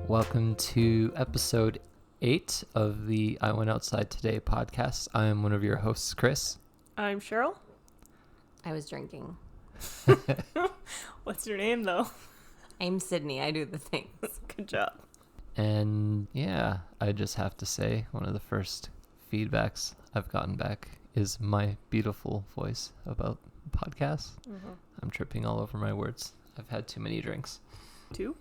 Welcome to episode 8 of the I Went Outside Today podcast. I am one of your hosts, Chris. I'm Cheryl. I was drinking. What's your name, though? I'm Sydney. I do the things. Good job. And yeah, I just have to say, one of the first feedbacks I've gotten back is my beautiful voice about the podcast. Mm-hmm. I'm tripping all over my words. I've had too many drinks. Two?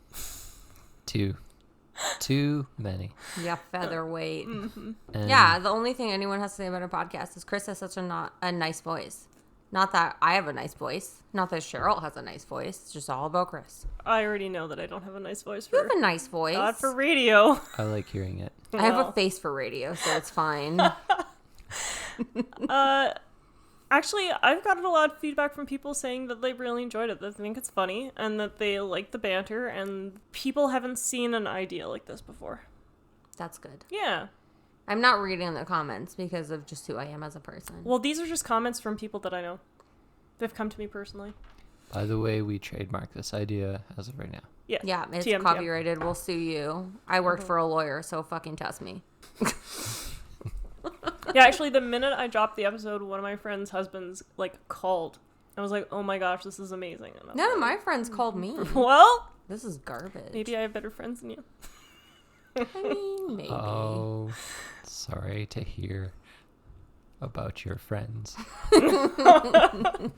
Too many. Yeah, featherweight. Mm-hmm. And Yeah, the only thing anyone has to say about a podcast is Chris has such a nice voice. Not that I have a nice voice. Not that Cheryl has a nice voice. It's just all about Chris. I already know that I don't have a nice voice You for... have a nice voice. Not for radio. I like hearing it. I have a Well. face for radio, so it's fine. Actually, I've gotten a lot of feedback from people saying that they really enjoyed it, that they think it's funny, and that they like the banter, and people haven't seen an idea like this before. That's good. Yeah. I'm not reading the comments because of just who I am as a person. Well, these are just comments from people that I know. They've come to me personally. By the way, we trademark this idea as of right now. Yeah. Yeah, it's TM. copyrighted. We'll sue you. I worked for a lawyer, so fucking test me. Yeah, actually, the minute I dropped the episode, one of my friend's husbands, called. I was like, oh my gosh, this is amazing. And I was None of like, my friends called me. Well, This is garbage. maybe I have better friends than you. I mean, maybe. Oh, sorry to hear about your friends. I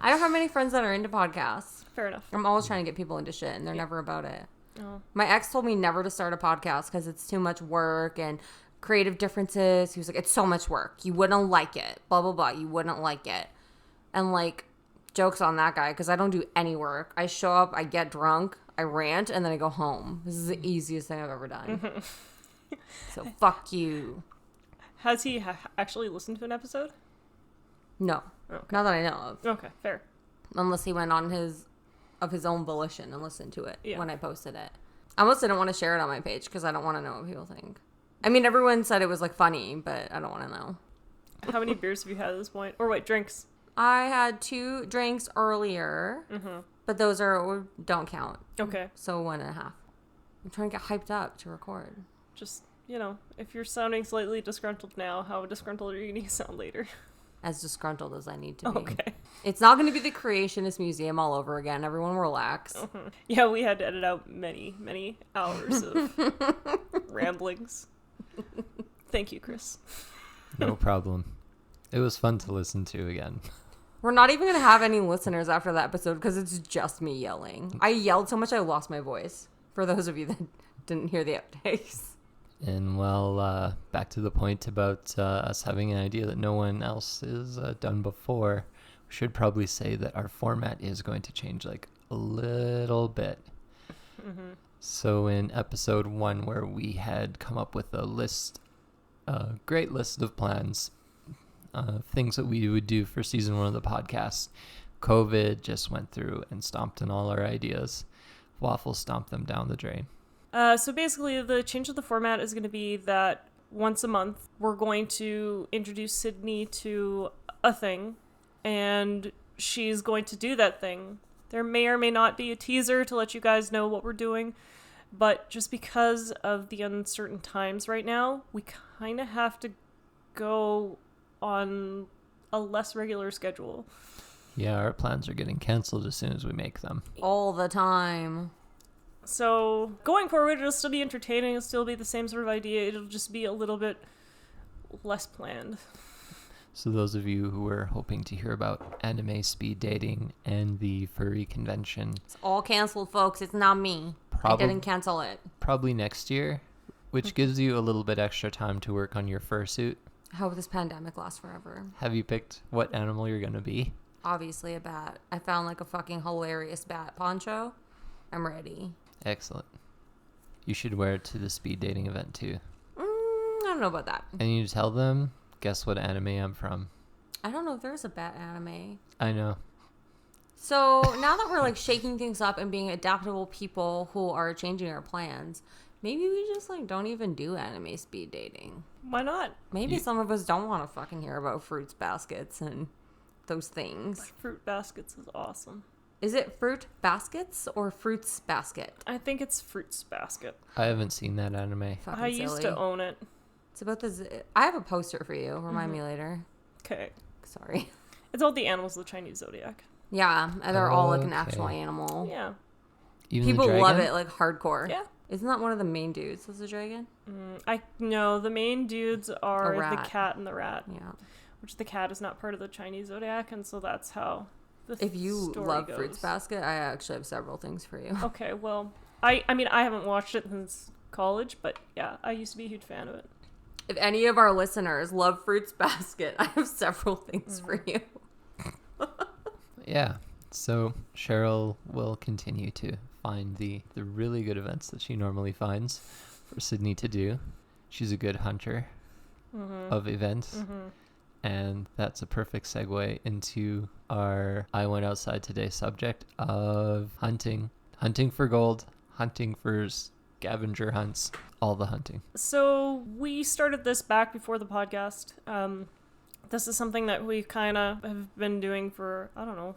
don't have many friends that are into podcasts. Fair enough. I'm always trying to get people into shit, and they're never about it. Oh. My ex told me never to start a podcast because it's too much work and creative differences. He was like, it's so much work. You wouldn't like it. Blah, blah, blah. You wouldn't like it. And, jokes on that guy because I don't do any work. I show up, I get drunk, I rant, and then I go home. This is the easiest thing I've ever done. So, fuck you. Has he actually listened to an episode? No. Okay. Not that I know of. Okay, fair. Unless he went on his own volition and listened to it Yeah. when I posted it. I almost didn't want to share it on my page because I don't want to know what people think. I mean, everyone said it was funny, but I don't want to know. How many beers have you had at this point? Or wait, drinks? I had 2 drinks earlier, but those don't count. Okay. So 1.5. I'm trying to get hyped up to record. Just, if you're sounding slightly disgruntled now, how disgruntled are you going to sound later? As disgruntled as I need to be. Okay. It's not going to be the Creationist Museum all over again. Everyone relax. Yeah, we had to edit out many, many hours of ramblings. Thank you, Chris. No problem. It was fun to listen to again. We're not even going to have any listeners after that episode because it's just me yelling. I yelled so much I lost my voice, for those of you that didn't hear the updates. And well, back to the point about us having an idea that no one else has done before, we should probably say that our format is going to change a little bit. Mm-hmm. So in episode 1, where we had come up with a great list of plans, things that we would do for season 1 of the podcast, COVID just went through and stomped on all our ideas. Waffle stomped them down the drain. So basically, the change of the format is going to be that once a month, we're going to introduce Sydney to a thing, and she's going to do that thing. There may or may not be a teaser to let you guys know what we're doing, but just because of the uncertain times right now, we kind of have to go on a less regular schedule. Yeah, our plans are getting canceled as soon as we make them. All the time. So going forward, it'll still be entertaining. It'll still be the same sort of idea. It'll just be a little bit less planned. So those of you who were hoping to hear about anime speed dating and the furry convention, It's all canceled, folks. It's not me. I didn't cancel it. probably next year, which gives you a little bit extra time to work on your fursuit. I hope this pandemic lasts forever. Have you picked what animal you're going to be? Obviously a bat. I found a fucking hilarious bat poncho. I'm ready. Excellent. You should wear it to the speed dating event too. I don't know about that. And you tell them, guess what anime I'm from. I don't know if there's a bat anime. I know. So now that we're shaking things up and being adaptable people who are changing our plans, maybe we just don't even do anime speed dating. Why not? Maybe some of us don't want to fucking hear about fruits baskets and those things. Fruit baskets is awesome. Is it Fruit Baskets or Fruits Basket? I think it's Fruits Basket. I haven't seen that anime. Fucking I used silly. to own it. It's about I have a poster for you. Remind me later. Okay. Sorry. It's all the animals of the Chinese zodiac. Yeah, and they're all like an Okay. actual animal. Yeah. Even the People dragon? love it like hardcore. Yeah. Isn't that one of the main dudes? Was the dragon? I know the main dudes are A the rat. cat and the rat, Yeah. which the cat is not part of the Chinese zodiac, and so that's how the If you story love goes. Fruits Basket, I actually have several things for you. Okay, well, I mean, I haven't watched it since college, but yeah, I used to be a huge fan of it. If any of our listeners love Fruits Basket, I have several things for you. Yeah. So Cheryl will continue to find the really good events that she normally finds for Sydney to do. She's a good hunter of events. And that's a perfect segue into our I went outside today subject of hunting. Hunting for gold, hunting for scavenger hunts, all the hunting. So we started this back before the podcast. This is something that we kind of have been doing for, I don't know,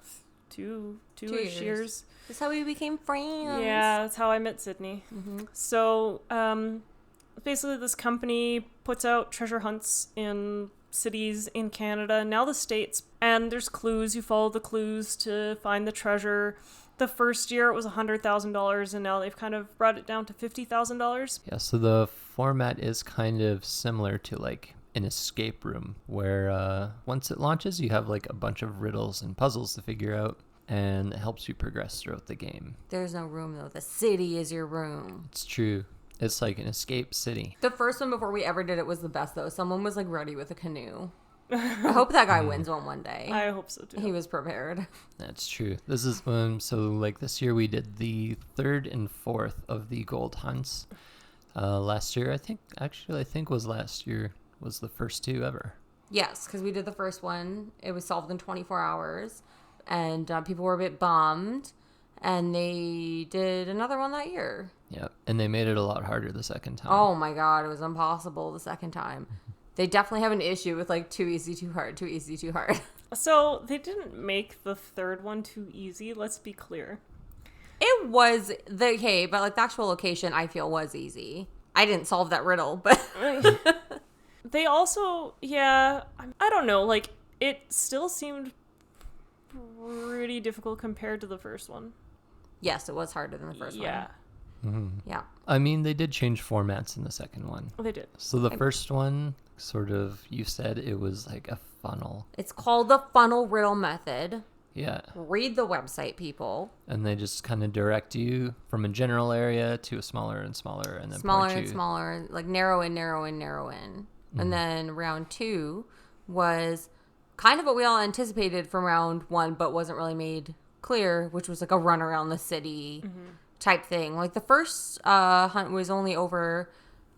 two-ish years. That's how we became friends. Yeah, that's how I met Sydney. So basically this company puts out treasure hunts in cities in Canada, now the States, and there's clues. You follow the clues to find the treasure. The first year it was $100,000, and now they've kind of brought it down to $50,000. Yeah, so the format is kind of similar to like an escape room where once it launches, you have like a bunch of riddles and puzzles to figure out, and it helps you progress throughout the game. There's no room, though. The city is your room. It's true. It's like an escape city. The first one before we ever did it was the best, though. Someone was like ready with a canoe. I hope that guy wins one day. I hope so too. He was prepared. That's true. This is so like this year we did the 3rd and 4th of the gold hunts. Last year, I think was last year was the first 2 ever. Yes, because we did the first one. It was solved in 24 hours, and people were a bit bummed. And they did another one that year. Yeah, and they made it a lot harder the second time. Oh my god, it was impossible the second time. They definitely have an issue with like too easy, too hard, too easy, too hard. So they didn't make the third one too easy, let's be clear. It was but like the actual location I feel was easy. I didn't solve that riddle, but They also, yeah, I don't know, like it still seemed pretty difficult compared to the first one. yes, it was harder than the first Yeah, one. Yeah. I mean, they did change formats in the second one. they did. So the first one, sort of, you said it was like a funnel. It's called the funnel riddle method. Yeah. Read the website, people. And they just kind of direct you from a general area to a smaller and smaller, and then Smaller point and you. smaller, like narrow in, narrow in, narrow in. And then round 2 was kind of what we all anticipated from round 1, but wasn't really made clear, which was like a run around the city type thing. Like the first hunt was only over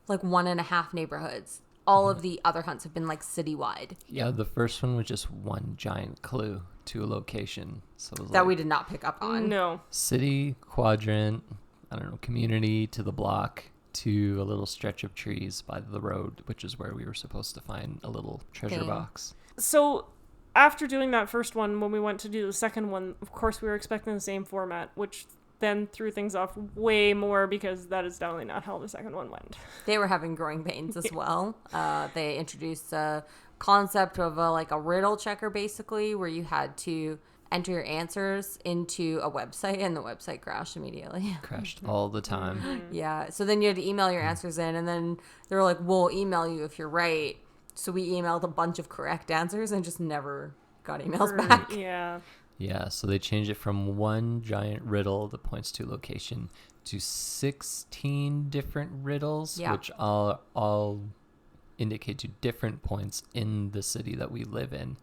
like 1.5 neighborhoods. All of the other hunts have been like citywide. Yeah, the first one was just one giant clue to a location. So it was That like we did not pick up on. No. city, quadrant, I don't know, community to the block to a little stretch of trees by the road, which is where we were supposed to find a little treasure Thing. box. So after doing that first one, when we went to do the second one, of course we were expecting the same format, which then threw things off way more because that is definitely not how the second one went. They were having growing pains as well. They introduced a concept of like a riddle checker, basically, where you had to enter your answers into a website, and the website crashed immediately. Crashed all the time. Yeah. So then you had to email your answers in, and then they were like, we'll email you if you're right. So we emailed a bunch of correct answers and just never got emails back. Yeah. Yeah, so they changed it from one giant riddle that points to location to 16 different riddles, Yeah. which all indicate to different points in the city that we live in.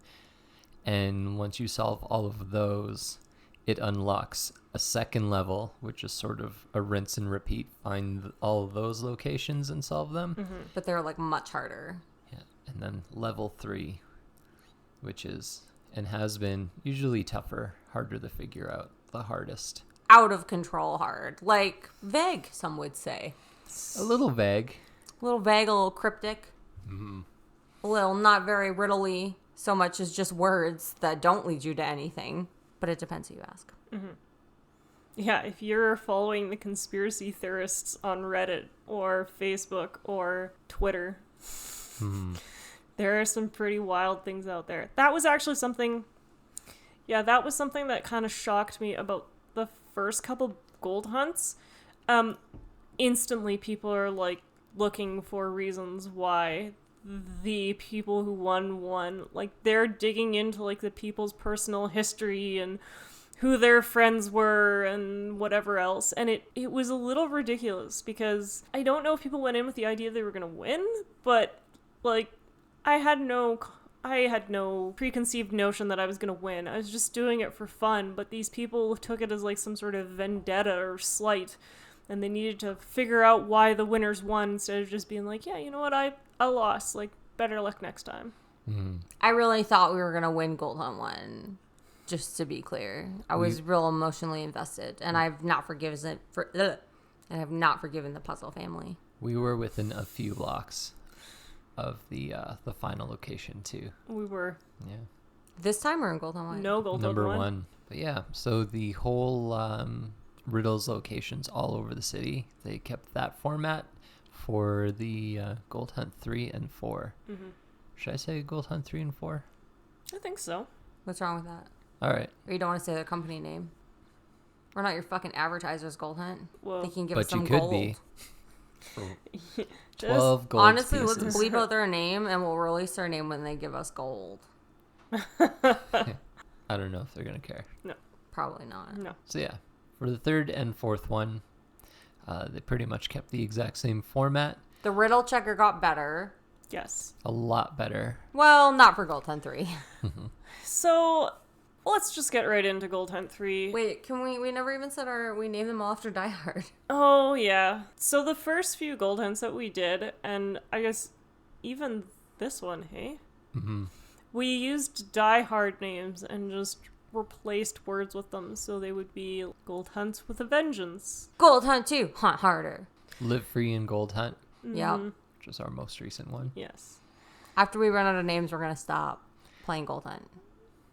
And once you solve all of those, it unlocks a second level, which is sort of a rinse and repeat. Find all of those locations and solve them. But they're like much harder. Yeah, and then level 3, which is and has been usually tougher, harder to figure out, the hardest. Out of control hard. Like vague, some would say. A little vague. A little vague, a little cryptic. A little not very riddly, so much as just words that don't lead you to anything. but it depends who you ask. Yeah, if you're following the conspiracy theorists on Reddit or Facebook or Twitter, there are some pretty wild things out there. That was actually something, that was something that kind of shocked me about the first couple gold hunts. Instantly people are like looking for reasons why the people who won. Like they're digging into like the people's personal history and who their friends were and whatever else. And it was a little ridiculous because I don't know if people went in with the idea they were going to win, but like I had no preconceived notion that I was going to win. I was just doing it for fun, but these people took it as like some sort of vendetta or slight, and they needed to figure out why the winners won instead of just being like, yeah, you know what, I lost, like better luck next time. I really thought we were going to win Gold Hunt 1. Just to be clear, I was real emotionally invested, and I've not forgiven the puzzle family. We were within a few blocks of the final location too. We were. Yeah. This time we're in Gold Hunt 1. No Gold Hunt 1. Number 1. But yeah, so the whole riddles locations all over the city, they kept that format for the Gold Hunt 3 and 4. Should I say Gold Hunt 3 and 4? I think so. What's wrong with that? All right. Or you don't want to say their company name? We're not your fucking advertisers, Gold Hunt. Whoa. They can give But us some you could gold. be. For 12 gold Honestly, pieces. let's bleep out their name, and we'll release their name when they give us gold. I don't know if they're going to care. No. Probably not. No. So yeah, for the third and fourth one, they pretty much kept the exact same format. The riddle checker got better. Yes. A lot better. Well, not for Gold Hunt 3. So let's just get right into Gold Hunt 3. Wait, can we never even said we named them all after Die Hard. Oh, yeah. So the first few Gold Hunts that we did, and I guess even this one, hey? We used Die Hard names and just replaced words with them so they would be Gold Hunts with a Vengeance. Gold Hunt 2, Hunt Harder. Live Free and Gold Hunt, Yep. which is our most recent one. Yes. After we run out of names, we're going to stop playing Gold Hunt.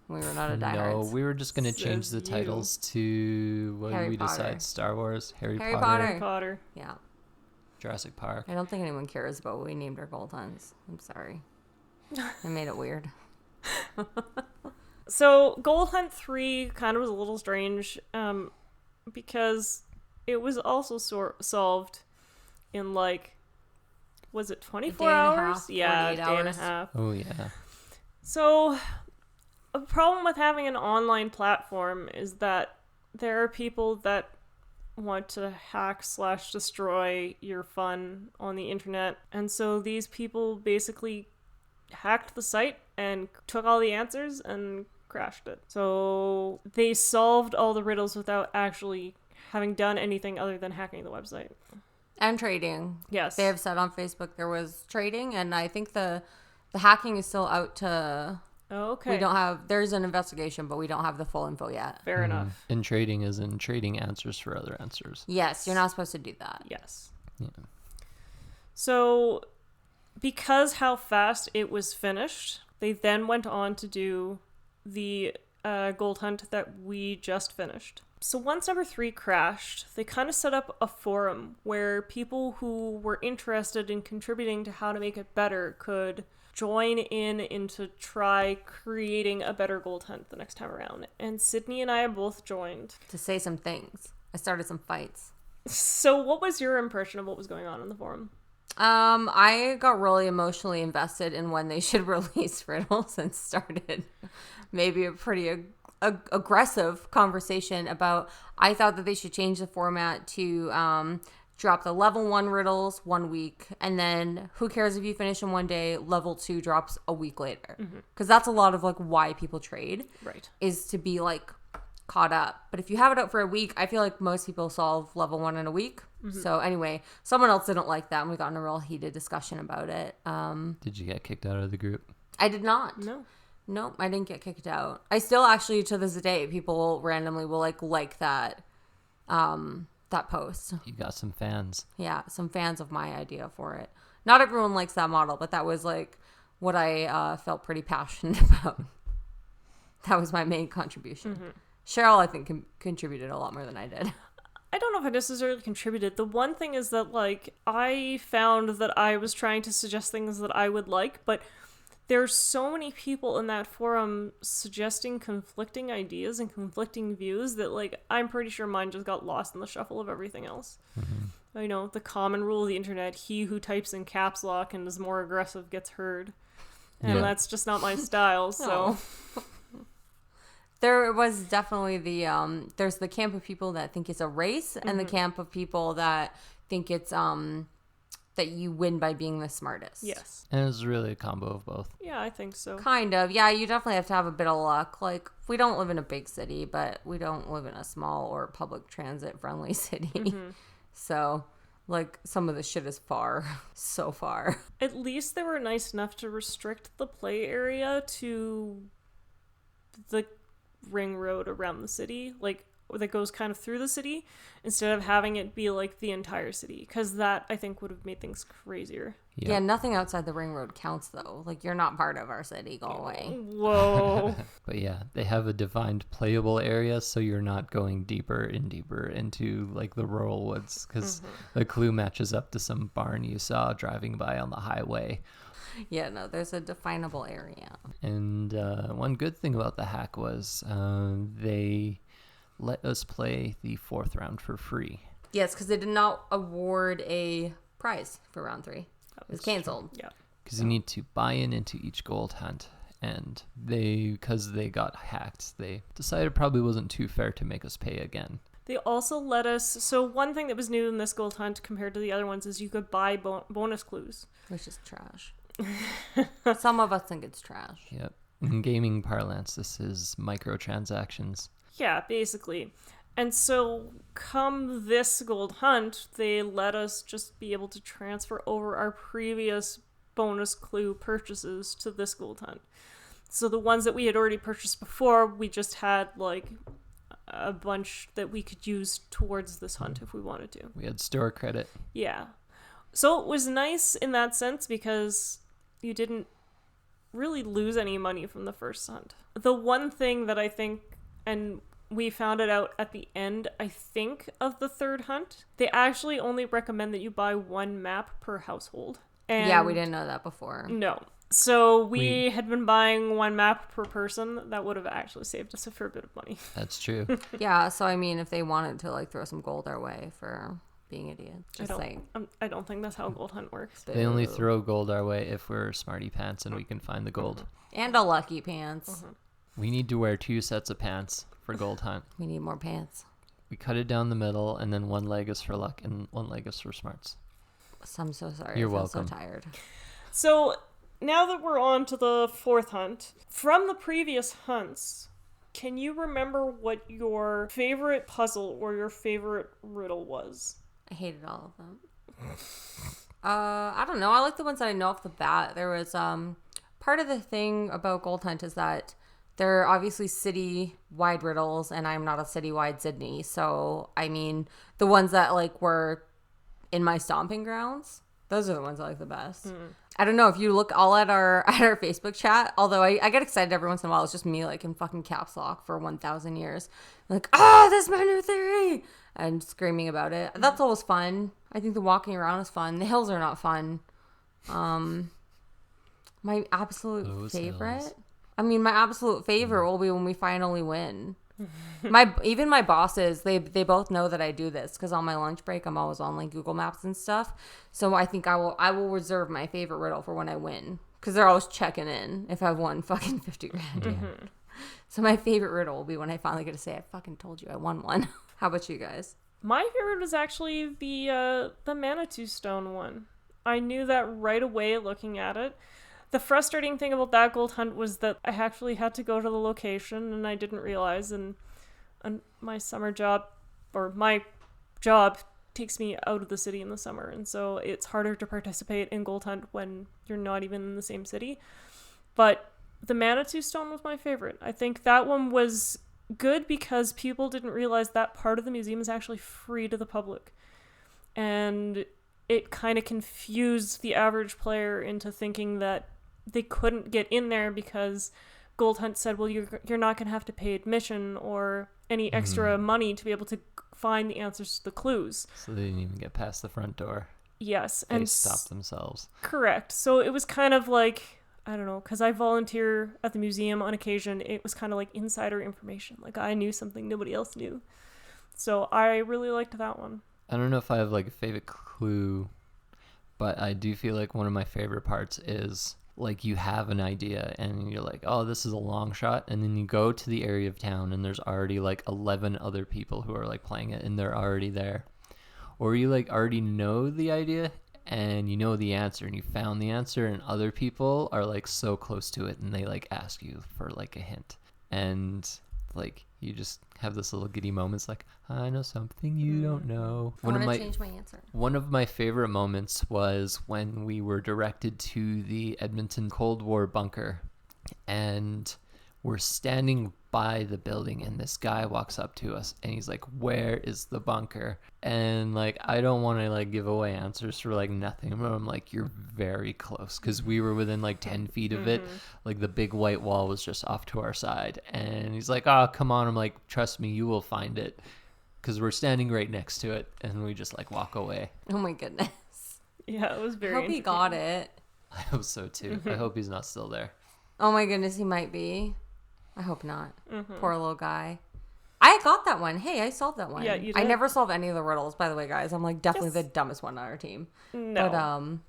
We run out of Die No, Hards. we were just going to change Says the you. titles to, what Harry did we Potter. decide? Star Wars, Harry Harry Potter, Potter. Harry Potter. Yeah. Jurassic Park. I don't think anyone cares about what we named our Gold Hunts. I'm sorry. I made it weird. So Gold Hunt 3 kind of was a little strange because it was also solved in like, was it 24 A day and a hours? half, Yeah, 48 a day and a hours. half. Oh, yeah. So a problem with having an online platform is that there are people that want to hack / destroy your fun on the internet. And so these people basically hacked the site and took all the answers and crashed it. So they solved all the riddles without actually having done anything other than hacking the website. And trading. Yes. They have said on Facebook there was trading, and I think the hacking is still out to... Okay. We don't have... There's an investigation, but we don't have the full info yet. Fair enough. And trading is in trading answers for other answers. Yes, you're not supposed to do that. Yes. Yeah. So because how fast it was finished, they then went on to do the Gold Hunt that we just finished. So once number 3 crashed, they kind of set up a forum where people who were interested in contributing to how to make it better could join in to try creating a better Gold Hunt the next time around. And Sydney and I both joined. To say some things. I started some fights. So what was your impression of what was going on in the forum? I got really emotionally invested in when they should release riddles and started maybe a pretty aggressive conversation about, I thought that they should change the format to drop the level 1 riddles 1 week, and then who cares if you finish in 1 day, level 2 drops a week later. Because that's a lot of like why people trade, Right. is to be like caught up. But if you have it out for a week, I feel like most people solve level 1 in a week. So anyway, someone else didn't like that, and we got in a real heated discussion about it. Did you get kicked out of the group? I did not. No. Nope, I didn't get kicked out. I still actually, to this day, people randomly will like that that post. You got some fans. Yeah, some fans of my idea for it. Not everyone likes that model, but that was like what I felt pretty passionate about. That was my main contribution. Cheryl, I think, contributed a lot more than I did. I don't know if I necessarily contributed. The one thing is that, like, I found that I was trying to suggest things that I would like, but there's so many people in that forum suggesting conflicting ideas and conflicting views that, like, I'm pretty sure mine just got lost in the shuffle of everything else. Mm-hmm. You know, the common rule of the internet, he who types in caps lock and is more aggressive gets heard. And that's just not my style, so... There was definitely there's the camp of people that think it's a race and the camp of people that think it's that you win by being the smartest. Yes. And it's really a combo of both. Yeah, I think so. Kind of. Yeah, you definitely have to have a bit of luck. Like, we don't live in a big city, but we don't live in a small or public transit friendly city. Mm-hmm. So, like, some of the shit is far. So far. At least they were nice enough to restrict the play area to the ring road around the city, like, that goes kind of through the city, instead of having it be like the entire city, because that I think would have made things crazier. Yeah, nothing outside the ring road counts, though. Like, you're not part of our city. Go away. Whoa. But yeah, they have a defined playable area, so you're not going deeper and deeper into, like, the rural woods, because the clue matches up to some barn you saw driving by on the highway. Yeah, no, there's a definable area. And one good thing about the hack was they let us play the 4th round for free. Yes, because they did not award a prize for round 3. It was canceled. Yeah. Because you need to buy into each gold hunt. And because they got hacked, they decided it probably wasn't too fair to make us pay again. They also let us... So one thing that was new in this gold hunt compared to the other ones is you could buy bonus clues. Which is trash. Some of us think it's trash. Yep. In gaming parlance, this is microtransactions. Yeah, basically. And so come this gold hunt, they let us just be able to transfer over our previous bonus clue purchases to this gold hunt. So the ones that we had already purchased before, we just had, like, a bunch that we could use towards this hunt if we wanted to. We had store credit. Yeah. So it was nice in that sense because you didn't really lose any money from the first hunt. The one thing that I think, and we found it out at the end, I think, of the 3rd hunt, they actually only recommend that you buy 1 map per household. And yeah, we didn't know that before. No. So we had been buying 1 map per person. That would have actually saved us a fair bit of money. That's true. Yeah, so I mean, if they wanted to, like, throw some gold our way for being idiots, just saying. I don't think that's how gold hunt works. They only throw gold our way if we're smarty pants and we can find the gold. And a lucky pants. We need to wear 2 sets of pants for gold hunt. We need more pants. We cut it down the middle, and then 1 leg is for luck and 1 leg is for smarts. So I'm so sorry. You're I feel welcome. so tired. So now that we're on to the 4th hunt, from the previous hunts, can you remember what your favorite puzzle or your favorite riddle was? I hated all of them. I don't know. I like the ones that I know off the bat. There was part of the thing about Gold Hunt is that they're obviously city-wide riddles, and I'm not a city-wide Sydney. So, I mean, the ones that, like, were in my stomping grounds, those are the ones I like the best. I don't know if you look all at our Facebook chat, although I get excited every once in a while. It's just me, like, in fucking caps lock for 1,000 years. Like, this is my new theory! And screaming about it. That's always fun. I think the walking around is fun. The hills are not fun. My absolute favorite... Hills. I mean, my absolute favorite will be when we finally win. Even my bosses, they both know that I do this because on my lunch break I'm always on, like, Google Maps and stuff. So I think I will reserve my favorite riddle for when I win because they're always checking in if I've won fucking 50 grand. So my favorite riddle will be when I finally get to say I fucking told you I won one. How about you guys? My favorite was actually the Manitou Stone one. I knew that right away looking at it. The frustrating thing about that gold hunt was that I actually had to go to the location and I didn't realize, and my summer job, or my job, takes me out of the city in the summer, and so it's harder to participate in gold hunt when you're not even in the same city. But the Manitou Stone was my favorite. I think that one was good because people didn't realize that part of the museum is actually free to the public. And it kind of confused the average player into thinking that they couldn't get in there because Gold Hunt said, well, you're not going to have to pay admission or any extra money to be able to find the answers to the clues. So they didn't even get past the front door. Yes. They stopped themselves. Correct. So it was kind of like, I don't know, because I volunteer at the museum on occasion. It was kind of like insider information. Like I knew something nobody else knew. So I really liked that one. I don't know if I have like a favorite clue, but I do feel like one of my favorite parts is like you have an idea and you're like, oh, this is a long shot. And then you go to the area of town and there's already like 11 other people who are like playing it and they're already there. Or you like already know the idea and you know the answer and you found the answer and other people are like so close to it and they like ask you for like a hint. And like you just have this little giddy moments like, I know something you don't know. I want to change my answer. One of my favorite moments was when we were directed to the Edmonton Cold War bunker and we're standing by the building and this guy walks up to us and he's like, where is the bunker? And like I don't want to like give away answers for like nothing, but I'm like, you're very close, because we were within like 10 feet of it. Like the big white wall was just off to our side and he's like, oh, come on. I'm like, trust me, you will find it, because we're standing right next to it. And we just like walk away. Oh my goodness. Yeah, it was very I hope he got it. I hope so too. I hope he's not still there. Oh my goodness, he might be. I hope not. Poor little guy. I got that one. Hey, I solved that one. Yeah, you did. I never solve any of the riddles, by the way, guys. I'm like definitely the dumbest one on our team. No. But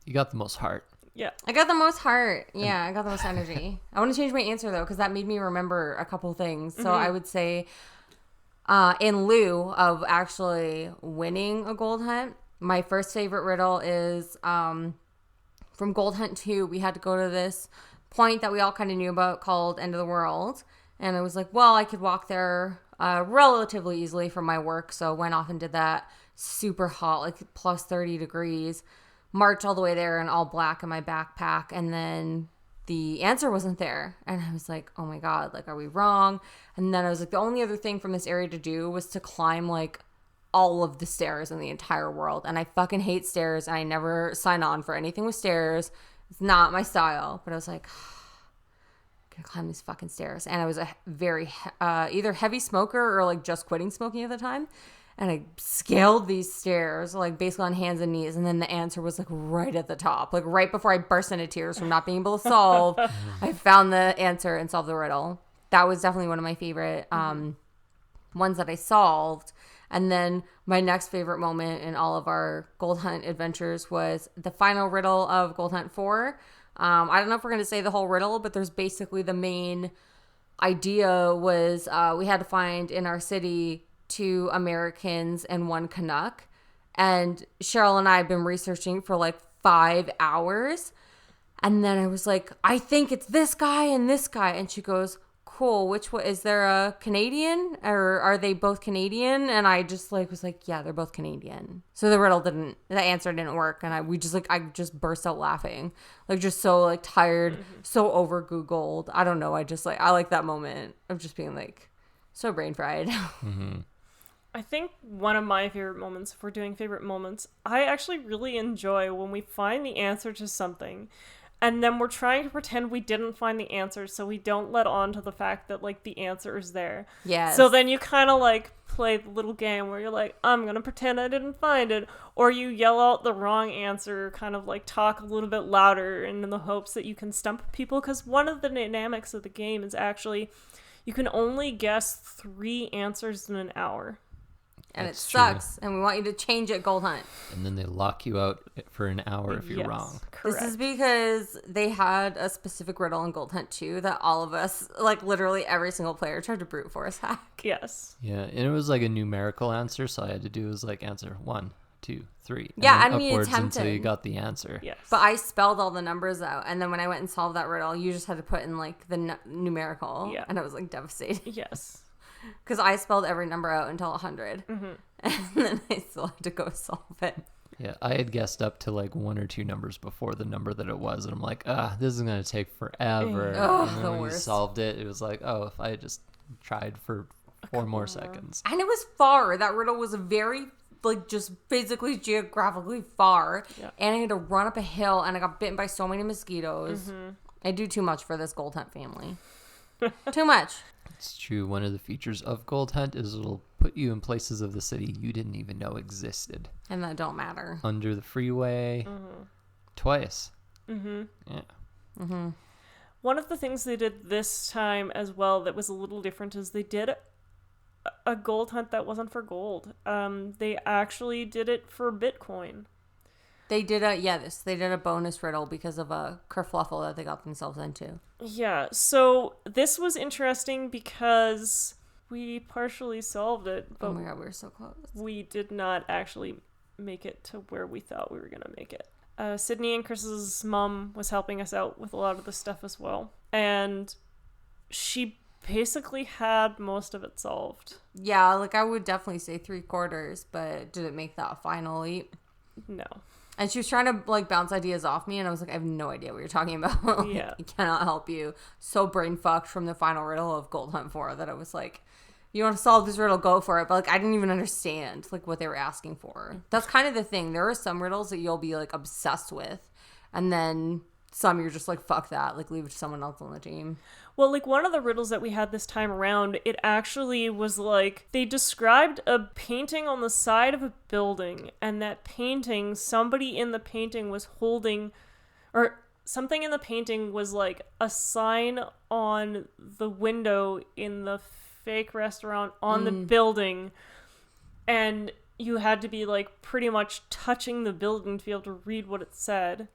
You got the most heart. Yeah. I got the most heart. Yeah, I got the most energy. I want to change my answer though, because that made me remember a couple things. So I would say, in lieu of actually winning a gold hunt, my first favorite riddle is from Gold Hunt 2. We had to go to this point that we all kind of knew about called End of the World. And I was like, well, I could walk there relatively easily from my work. So went off and did that. Super hot, like plus 30 degrees. March all the way there in all black in my backpack. And then the answer wasn't there. And I was like, oh my God, like, are we wrong? And then I was like, the only other thing from this area to do was to climb like all of the stairs in the entire world. And I fucking hate stairs. And I never sign on for anything with stairs. It's not my style. But I was like, gonna climb these fucking stairs. And I was a very either heavy smoker or like just quitting smoking at the time. And I scaled these stairs like basically on hands and knees. And then the answer was like right at the top, like right before I burst into tears from not being able to solve. I found the answer and solved the riddle. That was definitely one of my favorite ones that I solved. And then my next favorite moment in all of our Gold Hunt adventures was the final riddle of Gold Hunt 4. I don't know if we're going to say the whole riddle, but there's basically the main idea was we had to find in our city 2 Americans and 1 Canuck. And Cheryl and I have been researching for like 5 hours. And then I was like, I think it's this guy and this guy. And she goes, cool, which one? Is there a Canadian or are they both Canadian? And I just like was like, yeah, they're both Canadian. So the answer didn't work. And I just burst out laughing, like just so like tired, so over Googled. I don't know. I like that moment of just being like so brain fried. I think one of my favorite moments, if we're doing favorite moments, I actually really enjoy when we find the answer to something and then we're trying to pretend we didn't find the answer so we don't let on to the fact that like the answer is there. Yes. So then you kind of like play the little game where you're like, I'm going to pretend I didn't find it. Or you yell out the wrong answer, kind of like talk a little bit louder and in the hopes that you can stump people. Because one of the dynamics of the game is actually you can only guess 3 answers in an hour. And That's it sucks. True. And we want you to change it Gold Hunt. And then they lock you out for an hour if you're wrong. Correct. This is because they had a specific riddle in Gold Hunt 2 that all of us, like literally every single player, tried to brute force hack. Yes. Yeah, and it was like a numerical answer, so I had to do was like answer 1, 2, 3. Yeah, and I mean, upwards until you got the answer. Yes. But I spelled all the numbers out, and then when I went and solved that riddle, you just had to put in like the numerical. Yeah. And I was like devastated. Yes. Because I spelled every number out until 100. And then I still had to go solve it. Yeah, I had guessed up to like 1 or 2 numbers before the number that it was, and I'm like, this is going to take forever. Oh, and then the when worst. you solved it, it was like, oh, if I had just tried for 4 more seconds. And it was far. That riddle was very, like, just physically, geographically far. Yeah. And I had to run up a hill, and I got bitten by so many mosquitoes. I do too much for this Gold Hunt family. Too much. It's true. One of the features of Gold Hunt is it'll put you in places of the city you didn't even know existed. And that don't matter. Under the freeway. Twice. Mm-hmm. Yeah. Mm-hmm. One of the things they did this time as well that was a little different is they did a gold hunt that wasn't for gold. They actually did it for Bitcoin. They did a bonus riddle because of a kerfluffle that they got themselves into. Yeah, so this was interesting because we partially solved it, but oh my god, we were so close. we did not actually make it to where we thought we were going to make it. Sydney and Chris's mom was helping us out with a lot of the stuff as well. And she basically had most of it solved. Yeah, like I would definitely say 3/4, but did it make that final leap? No. And she was trying to like bounce ideas off me, and I was like, I have no idea what you're talking about. Yeah. I cannot help you. So brain fucked from the final riddle of Gold Hunt 4 that I was like, you want to solve this riddle, go for it. But like I didn't even understand like what they were asking for. That's kind of the thing. There are some riddles that you'll be like obsessed with, and then some you're just like, fuck that, like leave it to someone else on the team. Well, like one of the riddles that we had this time around, it actually was like they described a painting on the side of a building, and that painting, somebody in the painting was holding, or something in the painting was like a sign on the window in the fake restaurant on the building, and you had to be like pretty much touching the building to be able to read what it said.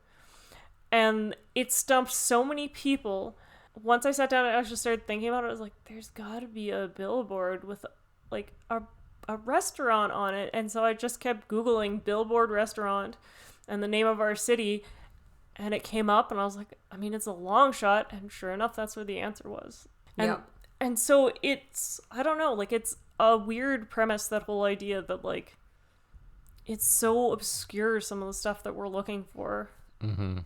And it stumped so many people. Once I sat down and actually started thinking about it, I was like, there's got to be a billboard with like a restaurant on it. And so I just kept Googling billboard restaurant and the name of our city, and it came up, and I was like, I mean, it's a long shot, and sure enough, that's where the answer was. And so it's, I don't know, like it's a weird premise, that whole idea that like it's so obscure, some of the stuff that we're looking for. Mm-hmm.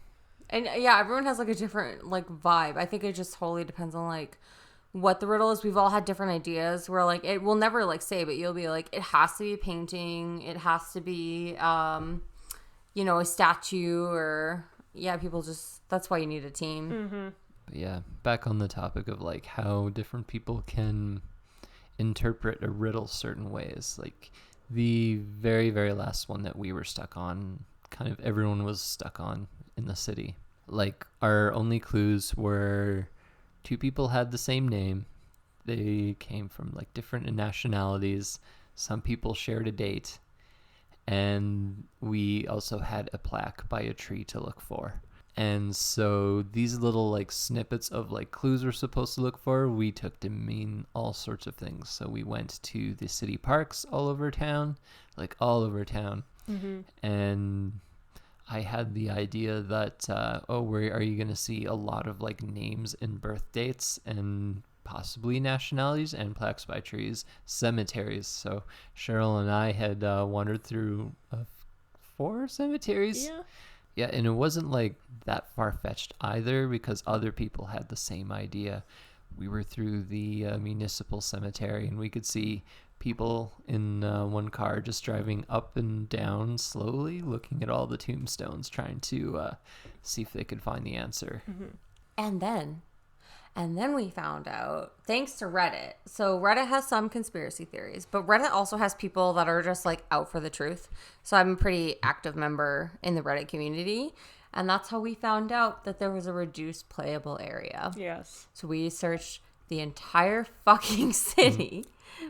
And yeah, everyone has like a different like vibe. I think it just totally depends on like what the riddle is. We've all had different ideas where like it will never like say, but you'll be like, it has to be a painting, it has to be you know, a statue, or yeah, people just, that's why you need a team. Mm-hmm. But yeah, back on the topic of like how different people can interpret a riddle certain ways. Like the very, very last one that we were stuck on, kind of everyone was stuck on in the city. Like our only clues were two people had the same name. They came from like different nationalities. Some people shared a date. And we also had a plaque by a tree to look for. And so these little like snippets of like clues we're supposed to look for, we took to mean all sorts of things. So we went to the city parks all over town, like all over town. Mm-hmm. And I had the idea that, where are you going to see a lot of like names and birth dates and possibly nationalities and plaques by trees, cemeteries. So Cheryl and I had wandered through 4 cemeteries. Yeah, and it wasn't like that far-fetched either, because other people had the same idea. We were through the municipal cemetery, and we could see people in one car just driving up and down slowly, looking at all the tombstones, trying to see if they could find the answer. Mm-hmm. And then we found out, thanks to Reddit. So Reddit has some conspiracy theories, but Reddit also has people that are just like out for the truth. So I'm a pretty active member in the Reddit community. And that's how we found out that there was a reduced playable area. Yes. So we searched the entire fucking city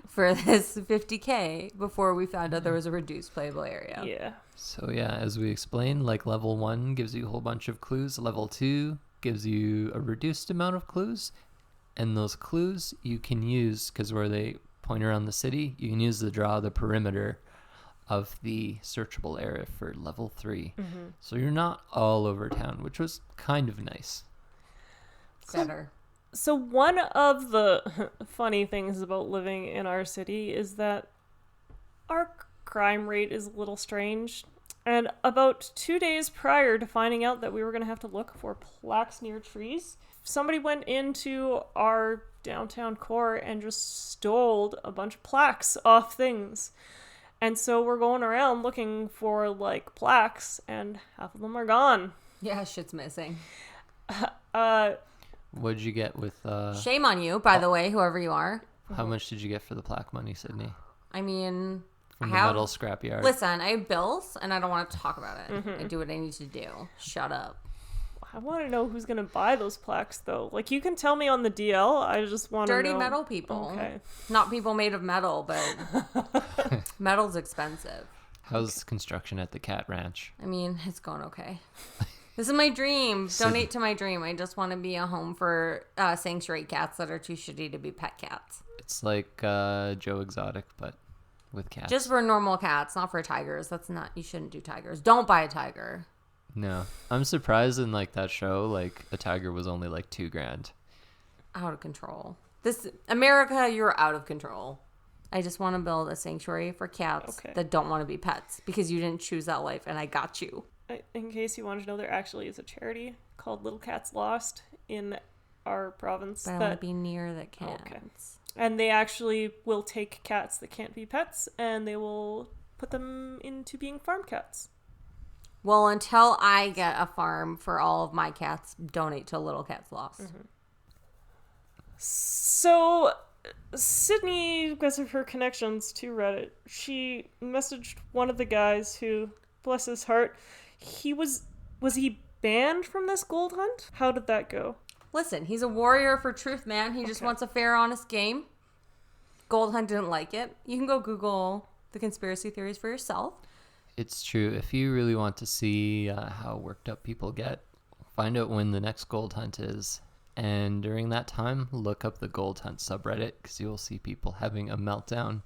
for this 50K before we found out there was a reduced playable area. Yeah. So yeah, as we explained, like level 1 gives you a whole bunch of clues. Level 2 gives you a reduced amount of clues, and those clues you can use, because where they point around the city, you can use to draw the perimeter of the searchable area for level 3. Mm-hmm. So you're not all over town, which was kind of nice. Better. So one of the funny things about living in our city is that our crime rate is a little strange. And about 2 days prior to finding out that we were going to have to look for plaques near trees, somebody went into our downtown core and just stole a bunch of plaques off things. And so we're going around looking for like plaques, and half of them are gone. Yeah, shit's missing. What did you get with? Shame on you, by the way, whoever you are. How much did you get for the plaque money, Sydney? I mean, From the metal scrapyard. Listen, I have bills, and I don't want to talk about it. I do what I need to do. Shut up. I want to know who's going to buy those plaques, though. Like, you can tell me on the DL. I just want to know. Dirty metal people. Okay. Not people made of metal, but metal's expensive. How's construction at the cat ranch? I mean, it's going okay. This is my dream. Donate to my dream. I just want to be a home for sanctuary cats that are too shitty to be pet cats. It's like Joe Exotic, but with cats. Just for normal cats, not for tigers. That's not. You shouldn't do tigers. Don't buy a tiger. No, I'm surprised in like that show, like a tiger was only like $2,000. Out of control. This America, you're out of control. I just want to build a sanctuary for cats that don't want to be pets because you didn't choose that life, and I got you. In case you wanted to know, there actually is a charity called Little Cats Lost in our province. But I want to be near the cats. Okay. And they actually will take cats that can't be pets, and they will put them into being farm cats. Well, until I get a farm for all of my cats, donate to Little Cats Lost. Mm-hmm. So, Sydney, because of her connections to Reddit, she messaged one of the guys who, bless his heart, was he banned from this gold hunt? How did that go? Listen, he's a warrior for truth, man. He just wants a fair, honest game. Gold Hunt didn't like it. You can go Google the conspiracy theories for yourself. It's true. If you really want to see how worked up people get, find out when the next gold hunt is. And during that time, look up the gold hunt subreddit because you'll see people having a meltdown.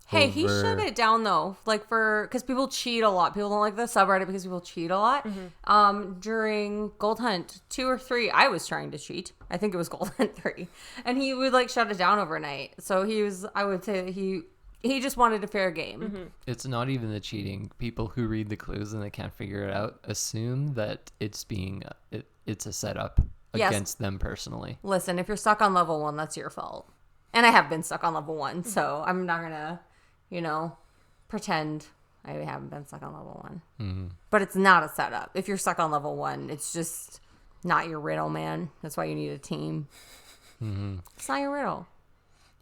Hey, he shut it down though, like because people cheat a lot. People don't like the subreddit because people cheat a lot. During Gold Hunt 2 or 3, I was trying to cheat. I think it was Gold Hunt 3, and he would like shut it down overnight. So I would say he just wanted a fair game. It's not even the cheating. People who read the clues and they can't figure it out assume that it's it's a setup against them personally. Listen, if you're stuck on level 1, that's your fault. And I have been stuck on level 1, so I'm not gonna, pretend I haven't been stuck on level 1. But it's not a setup. If you're stuck on level 1, it's just not your riddle, man. That's why you need a team. It's not your riddle.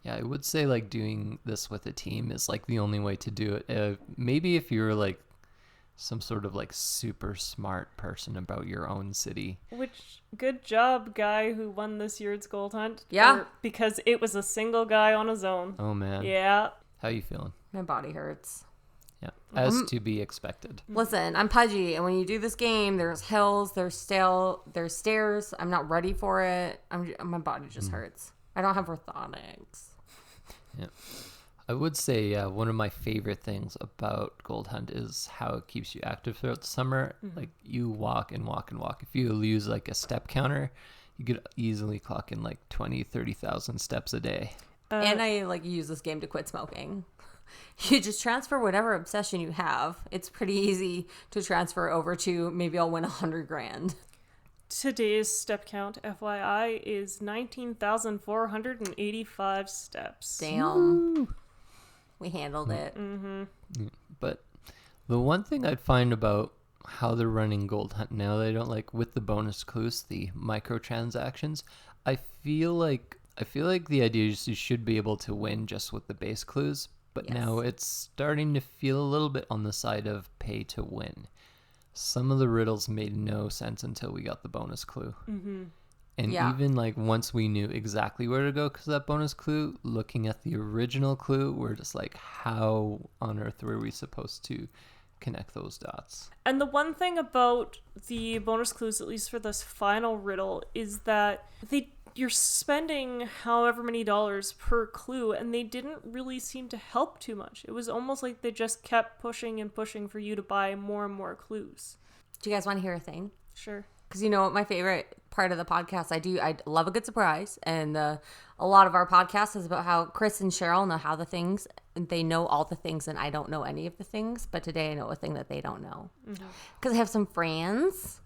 Yeah, I would say like doing this with a team is like the only way to do it. Maybe if you're like some sort of like super smart person about your own city. Which, good job, guy who won this year's gold hunt. Yeah. Because it was a single guy on his own. Oh, man. Yeah. How you feeling? My body hurts. Yeah, as to be expected. Listen, I'm pudgy, and when you do this game, there's hills, there's stairs. I'm not ready for it. My body just hurts. I don't have orthotics. Yeah. I would say one of my favorite things about Gold Hunt is how it keeps you active throughout the summer. Like you walk and walk and walk. If you use like a step counter, you could easily clock in like 20, 30,000 steps a day. And I use this game to quit smoking. You just transfer whatever obsession you have. It's pretty easy to transfer over to maybe I'll win $100,000. Today's step count, FYI, is 19,485 steps. Damn. Woo. We handled it. But the one thing I'd find about how they're running Gold Hunt now, they don't like with the bonus clues, the microtransactions. I feel like the idea is you should be able to win just with the base clues, but now it's starting to feel a little bit on the side of pay to win. Some of the riddles made no sense until we got the bonus clue. And even like once we knew exactly where to go because of that bonus clue, looking at the original clue, we're just like, how on earth were we supposed to connect those dots? And the one thing about the bonus clues, at least for this final riddle, is that you're spending however many dollars per clue, and they didn't really seem to help too much. It was almost like they just kept pushing and pushing for you to buy more and more clues. Do you guys want to hear a thing? Sure. Because you know what my favorite part of the podcast, I love a good surprise. And a lot of our podcast is about how Chris and Cheryl know how the things, and they know all the things, and I don't know any of the things. But today I know a thing that they don't know. Because I have some friends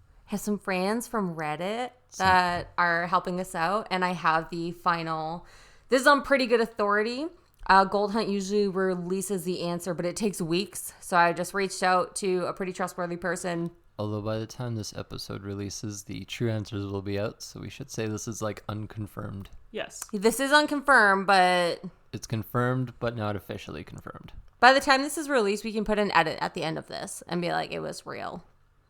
from Reddit that are helping us out. And I have the final, this is on pretty good authority. Gold Hunt usually releases the answer, but it takes weeks. So I just reached out to a pretty trustworthy person Although by the time this episode releases, the true answers will be out, so we should say this is like unconfirmed. Yes. This is unconfirmed, but It's confirmed, but not officially confirmed. by the time this is released, we can put an edit at the end of this and be like, it was real.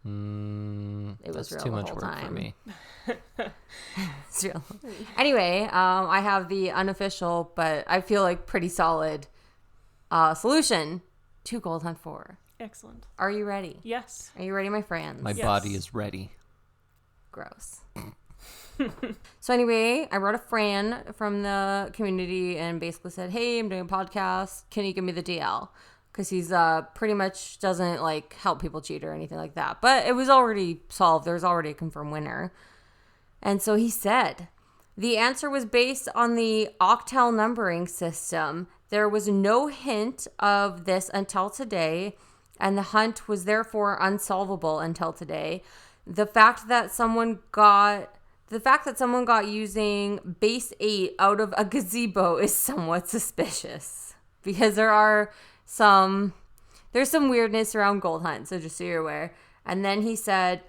It was That's real too the much whole work time. for me. It's real. Anyway, I have the unofficial, but I feel like pretty solid solution to Gold Hunt 4. Excellent. Are you ready? Yes. Are you ready, my friends? My Yes. body is ready. Gross. So anyway, I wrote a friend from the community and basically said, hey, I'm doing a podcast. Can you give me the DL? Because he's pretty much doesn't like help people cheat or anything like that. But it was already solved. There was already a confirmed winner. And so he said, the answer was based on the octal numbering system. There was no hint of this until today, and the hunt was therefore unsolvable until today. The fact that someone got using base 8 out of a gazebo is somewhat suspicious because there's some weirdness around Gold Hunt, so just so you're aware. And then he said,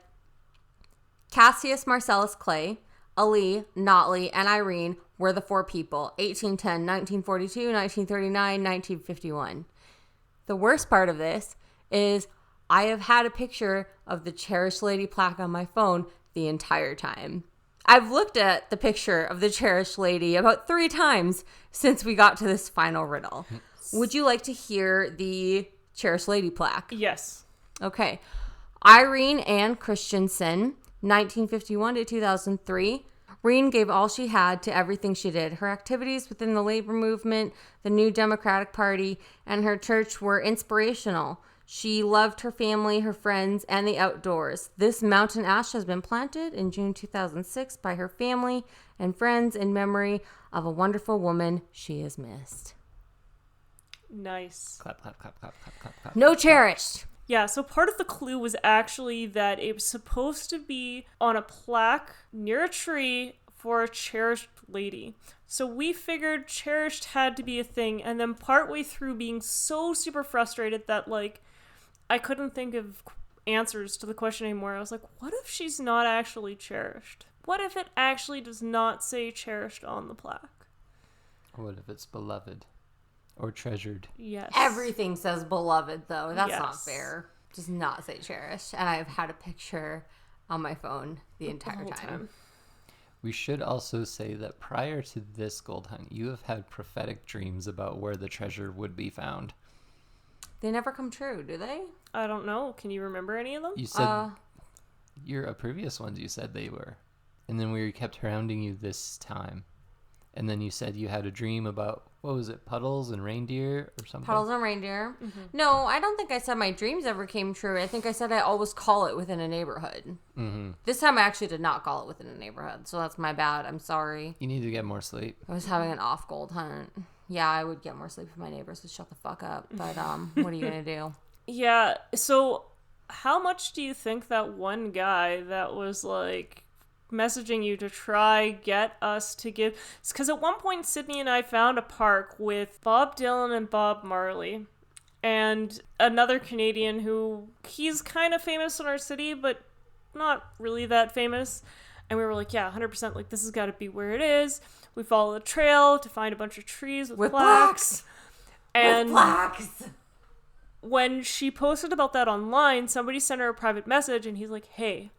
Cassius Marcellus Clay, Ali, Notley, and Irene were the 4 people, 1810, 1942, 1939, 1951. The worst part of this is I have had a picture of the Cherished Lady plaque on my phone the entire time. I've looked at the picture of the Cherished Lady about 3 times since we got to this final riddle. Would you like to hear the Cherished Lady plaque? Yes. Okay. Irene Ann Christensen, 1951 to 2003. Reen gave all she had to everything she did. Her activities within the labor movement, the New Democratic Party, and her church were inspirational. She loved her family, her friends, and the outdoors. This mountain ash has been planted in June 2006 by her family and friends in memory of a wonderful woman she has missed. Nice. Clap, clap, clap, clap, clap, clap, clap. No cherished. Yeah, so part of the clue was actually that it was supposed to be on a plaque near a tree for a cherished lady. So we figured cherished had to be a thing, and then partway through being so super frustrated that, like, I couldn't think of answers to the question anymore. I was like, what if she's not actually cherished? What if it actually does not say cherished on the plaque? What if it's beloved or treasured? Yes. Everything says beloved, though. That's not Yes. fair. Does not say cherished. And I've had a picture on my phone the entire whole time. We should also say that prior to this Gold Hunt, you have had prophetic dreams about where the treasure would be found. They never come true, do they? I don't know. Can you remember any of them? You said your previous ones, you said they were. And then we kept hounding you this time. And then you said you had a dream about, what was it, puddles and reindeer or something? Puddles and reindeer. Mm-hmm. No, I don't think I said my dreams ever came true. I think I said I always call it within a neighborhood. Mm-hmm. This time I actually did not call it within a neighborhood, so that's my bad. I'm sorry. You need to get more sleep. I was having an off Gold Hunt. Yeah, I would get more sleep if my neighbors would shut the fuck up. But what are you gonna do? Yeah, so how much do you think that one guy that was like messaging you to try get us to give, because at one point Sydney and I found a park with Bob Dylan and Bob Marley and another Canadian who he's kind of famous in our city but not really that famous, and we were like, yeah, 100%, like this has got to be where it is. We follow the trail to find a bunch of trees with plaques. And with plaques. When she posted about that online, somebody sent her a private message and he's like, hey,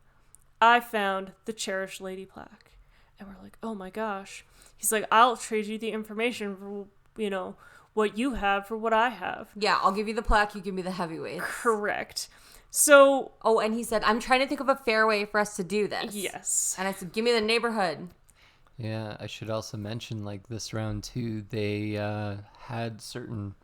I found the Cherished Lady plaque. And we're like, oh my gosh. He's like, I'll trade you the information for, you know, what you have for what I have. Yeah, I'll give you the plaque, you give me the heavyweights. Correct. So... Oh, and he said, I'm trying to think of a fair way for us to do this. Yes. And I said, give me the neighborhood. Yeah, I should also mention, like, this round, too, they had certain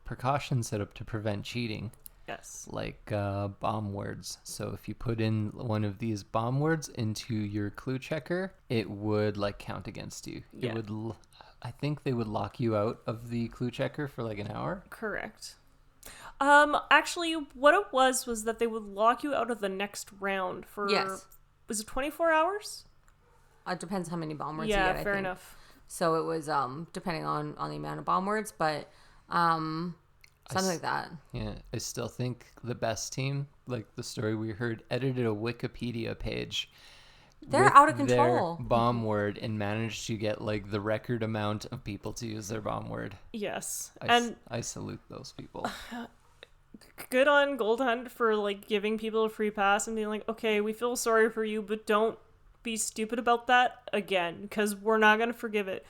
precautions set up to prevent cheating. Yes. Like bomb words. So if you put in one of these bomb words into your clue checker, it would, like, count against you. Yeah. It would... I think they would lock you out of the clue checker for, like, an hour. Correct. Actually, what it was that they would lock you out of the next round for... Yes. Was it 24 hours? It depends how many bomb words Yeah, you get, I fair think. enough. So it was depending on the amount of bomb words, but Something like that. Yeah, I still think the best team, like the story we heard, edited a Wikipedia page. They're with out of their control. bomb word and managed to get like the record amount of people to use their bomb word. Yes. I salute those people. Good on Gold Hunt for like giving people a free pass and being like, okay, we feel sorry for you, but don't be stupid about that again, because we're not going to forgive it.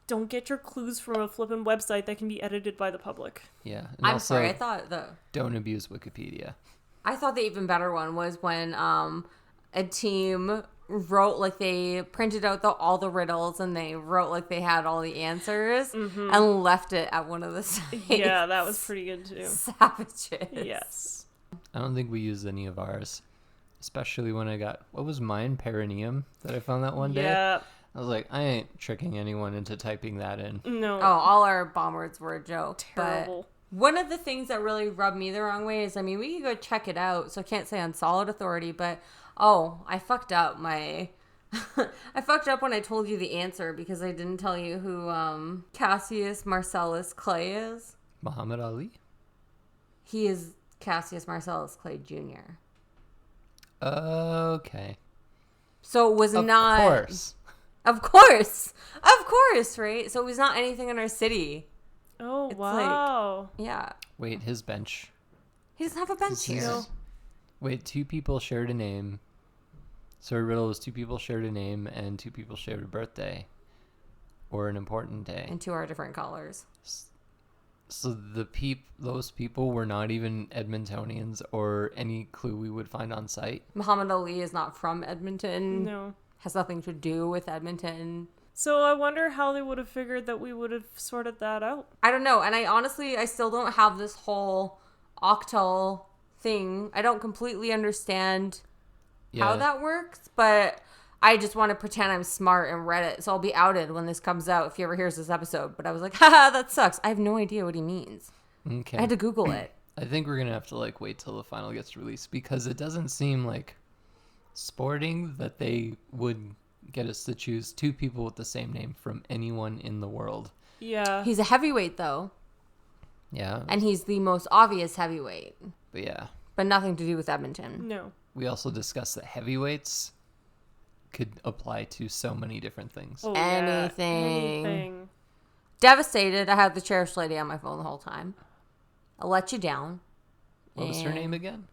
Don't get your clues from a flippin' website that can be edited by the public. Yeah. And I'm also, sorry. don't abuse Wikipedia. I thought the even better one was when a team wrote, like, they printed out all the riddles and they wrote like they had all the answers and left it at one of the sites. Yeah, that was pretty good too. Savages. Yes. I don't think we used any of ours, especially when I got, what was mine? Perineum that I found that one day. Yeah. I was like, I ain't tricking anyone into typing that in. No. Oh, all our bomb words were a joke. Terrible. But one of the things that really rubbed me the wrong way is, I mean, we could go check it out, so I can't say on solid authority, but I fucked up my... I fucked up when I told you the answer because I didn't tell you who Cassius Marcellus Clay is. Muhammad Ali? He is Cassius Marcellus Clay Jr. Okay. So it was not... Of course. Of course, right? So it was not anything in our city. Oh, It's wow. Yeah. Wait, his bench. He doesn't have a bench This here. is- Wait, two people shared a name. So a riddle was two people shared a name and two people shared a birthday. Or an important day. And two are different colors. So those people were not even Edmontonians or any clue we would find on site. Muhammad Ali is not from Edmonton. No. Has nothing to do with Edmonton. So I wonder how they would have figured that we would have sorted that out. I don't know. And I still don't have this whole octal thing. I don't completely understand how that works, but I just want to pretend I'm smart and read it. So I'll be outed when this comes out if he ever hears this episode. But I was like, haha, that sucks. I have no idea what he means. Okay. I had to Google it. I think we're going to have to wait till the final gets released because it doesn't seem like sporting that they would get us to choose two people with the same name from anyone in the world. Yeah. He's a heavyweight, though. Yeah. And he's the most obvious heavyweight. But yeah. But nothing to do with Edmonton. No. We also discussed that heavyweights could apply to so many different things. Oh, Anything. Yeah. Anything. Devastated. I had the cherished lady on my phone the whole time. I let you down. What was her name again?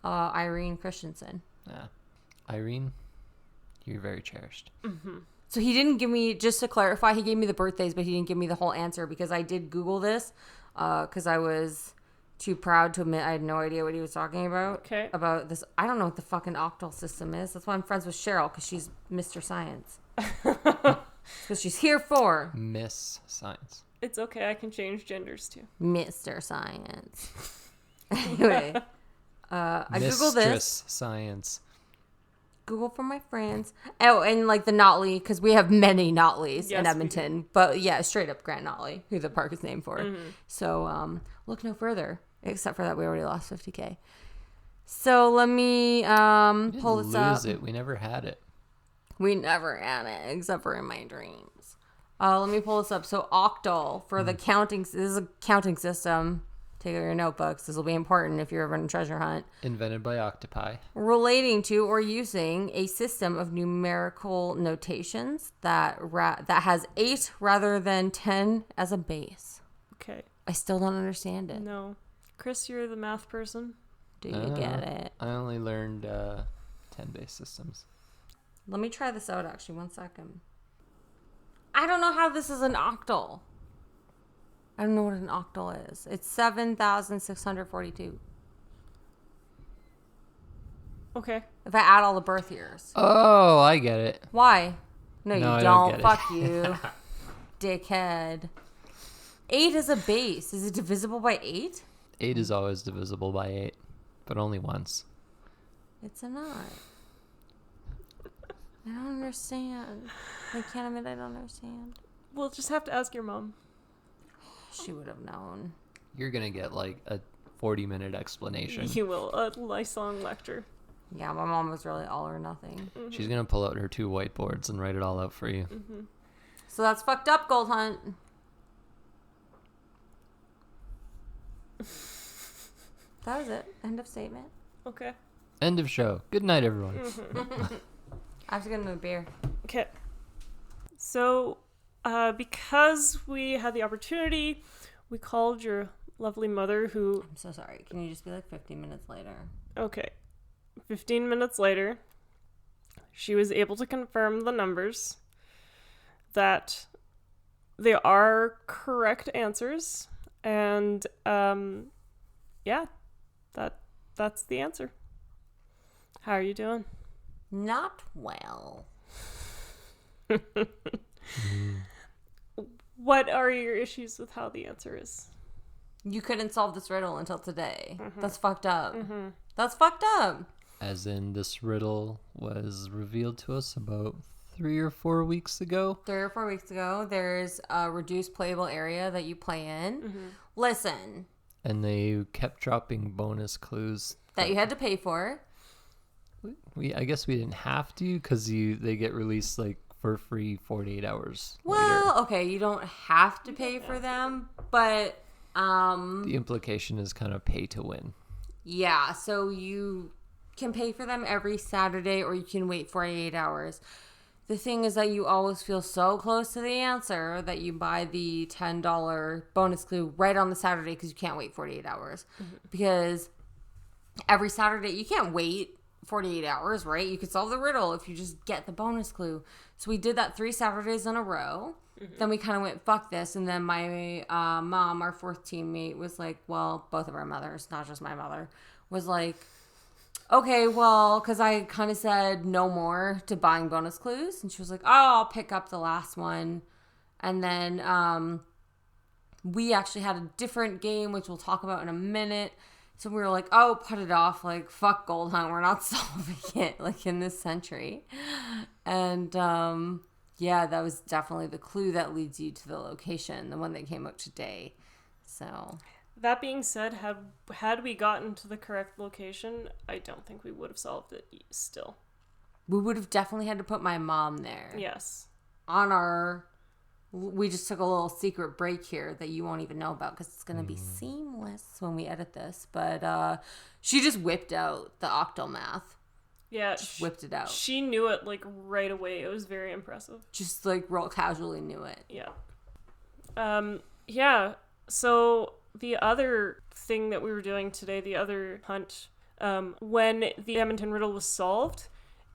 Irene Christensen. Yeah. Irene, you're very cherished. Mm-hmm. So he didn't give me, just to clarify, he gave me the birthdays, but he didn't give me the whole answer because I did Google this because I was too proud to admit I had no idea what he was talking about. Okay. About this. I don't know what the fucking octal system is. That's why I'm friends with Cheryl, because she's Mr. Science. Because she's here for Miss Science. It's okay. I can change genders too. Mr. Science. Anyway, I Googled this. Mistress Science. Google for my friends. Oh, and the Notley, because we have many Notleys in Edmonton. But yeah, straight up Grant Notley, who the park is named for. Mm-hmm. So look no further, except for that we already lost 50K. So let me pull this up. We never had it. We never had it, except for in my dreams. Let me pull this up. So octal for the counting. This is a counting system. Take out your notebooks. This will be important if you're ever in a treasure hunt. Invented by octopi. Relating to or using a system of numerical notations that has 8 rather than 10 as a base. Okay. I still don't understand it. No. Chris, you're the math person. Do you get it? I only learned 10 base systems. Let me try this out, actually. 1 second. I don't know how this is an octal. I don't know what an octal is. It's 7,642. Okay. If I add all the birth years. Oh, I get it. Why? No, No, I you don't don't. get it. Fuck you. Dickhead. 8 is a base. Is it divisible by 8? 8 is always divisible by 8, but only once. It's not. I don't understand. I can't admit I don't understand. We'll just have to ask your mom. She would have known. You're going to get a 40-minute explanation. You will. A lifelong lecture. Yeah, my mom was really all or nothing. Mm-hmm. She's going to pull out her 2 whiteboards and write it all out for you. Mm-hmm. So that's fucked up, Gold Hunt. That was it. End of statement. Okay. End of show. Good night, everyone. I have to get another beer. Okay. So, because we had the opportunity, we called your lovely mother who... I'm so sorry. Can you just be like 15 minutes later? Okay. 15 minutes later, she was able to confirm the numbers, that they are correct answers, and yeah, that's the answer. How are you doing? Not well. What are your issues with how the answer is? You couldn't solve this riddle until today. Mm-hmm. That's fucked up. Mm-hmm. That's fucked up. As in, this riddle was revealed to us about 3 or 4 weeks ago. 3 or 4 weeks ago, there's a reduced playable area that you play in. Mm-hmm. Listen. And they kept dropping bonus clues. That you had to pay for. I guess we didn't have to, because they get released like for free 48 hours Well, later. okay, you don't have to pay for them, but The implication is kind of pay to win. yeah, so you can pay for them every Saturday or you can wait 48 hours. The thing is that you always feel so close to the answer that you buy the $10 bonus clue right on the Saturday because you can't wait 48 hours. Mm-hmm. Because every Saturday, you can't wait 48 hours, right? You could solve the riddle if you just get the bonus clue. So we did that 3 Saturdays in a row. Mm-hmm. Then we kind of went, fuck this. And then my mom, our 4th teammate, was like, well, both of our mothers, not just my mother, was like, okay, well, because I kind of said no more to buying bonus clues. And she was like, oh, I'll pick up the last one. And then we actually had a different game, which we'll talk about in a minute. So we were like, oh, put it off. Like, fuck Gold Hunt. We're not solving it, like, in this century. And, yeah, that was definitely the clue that leads you to the location, the one that came out today. So... That being said, had we gotten to the correct location, I don't think we would have solved it still. We would have definitely had to put my mom there. Yes. We just took a little secret break here that you won't even know about because it's going to be seamless when we edit this. But she just whipped out the octomath. Yeah. Just whipped it out. She knew it, like, right away. It was very impressive. Just, like, real casually knew it. Yeah. Yeah. So... The other thing that we were doing today, the other hunt, when the Edmonton riddle was solved,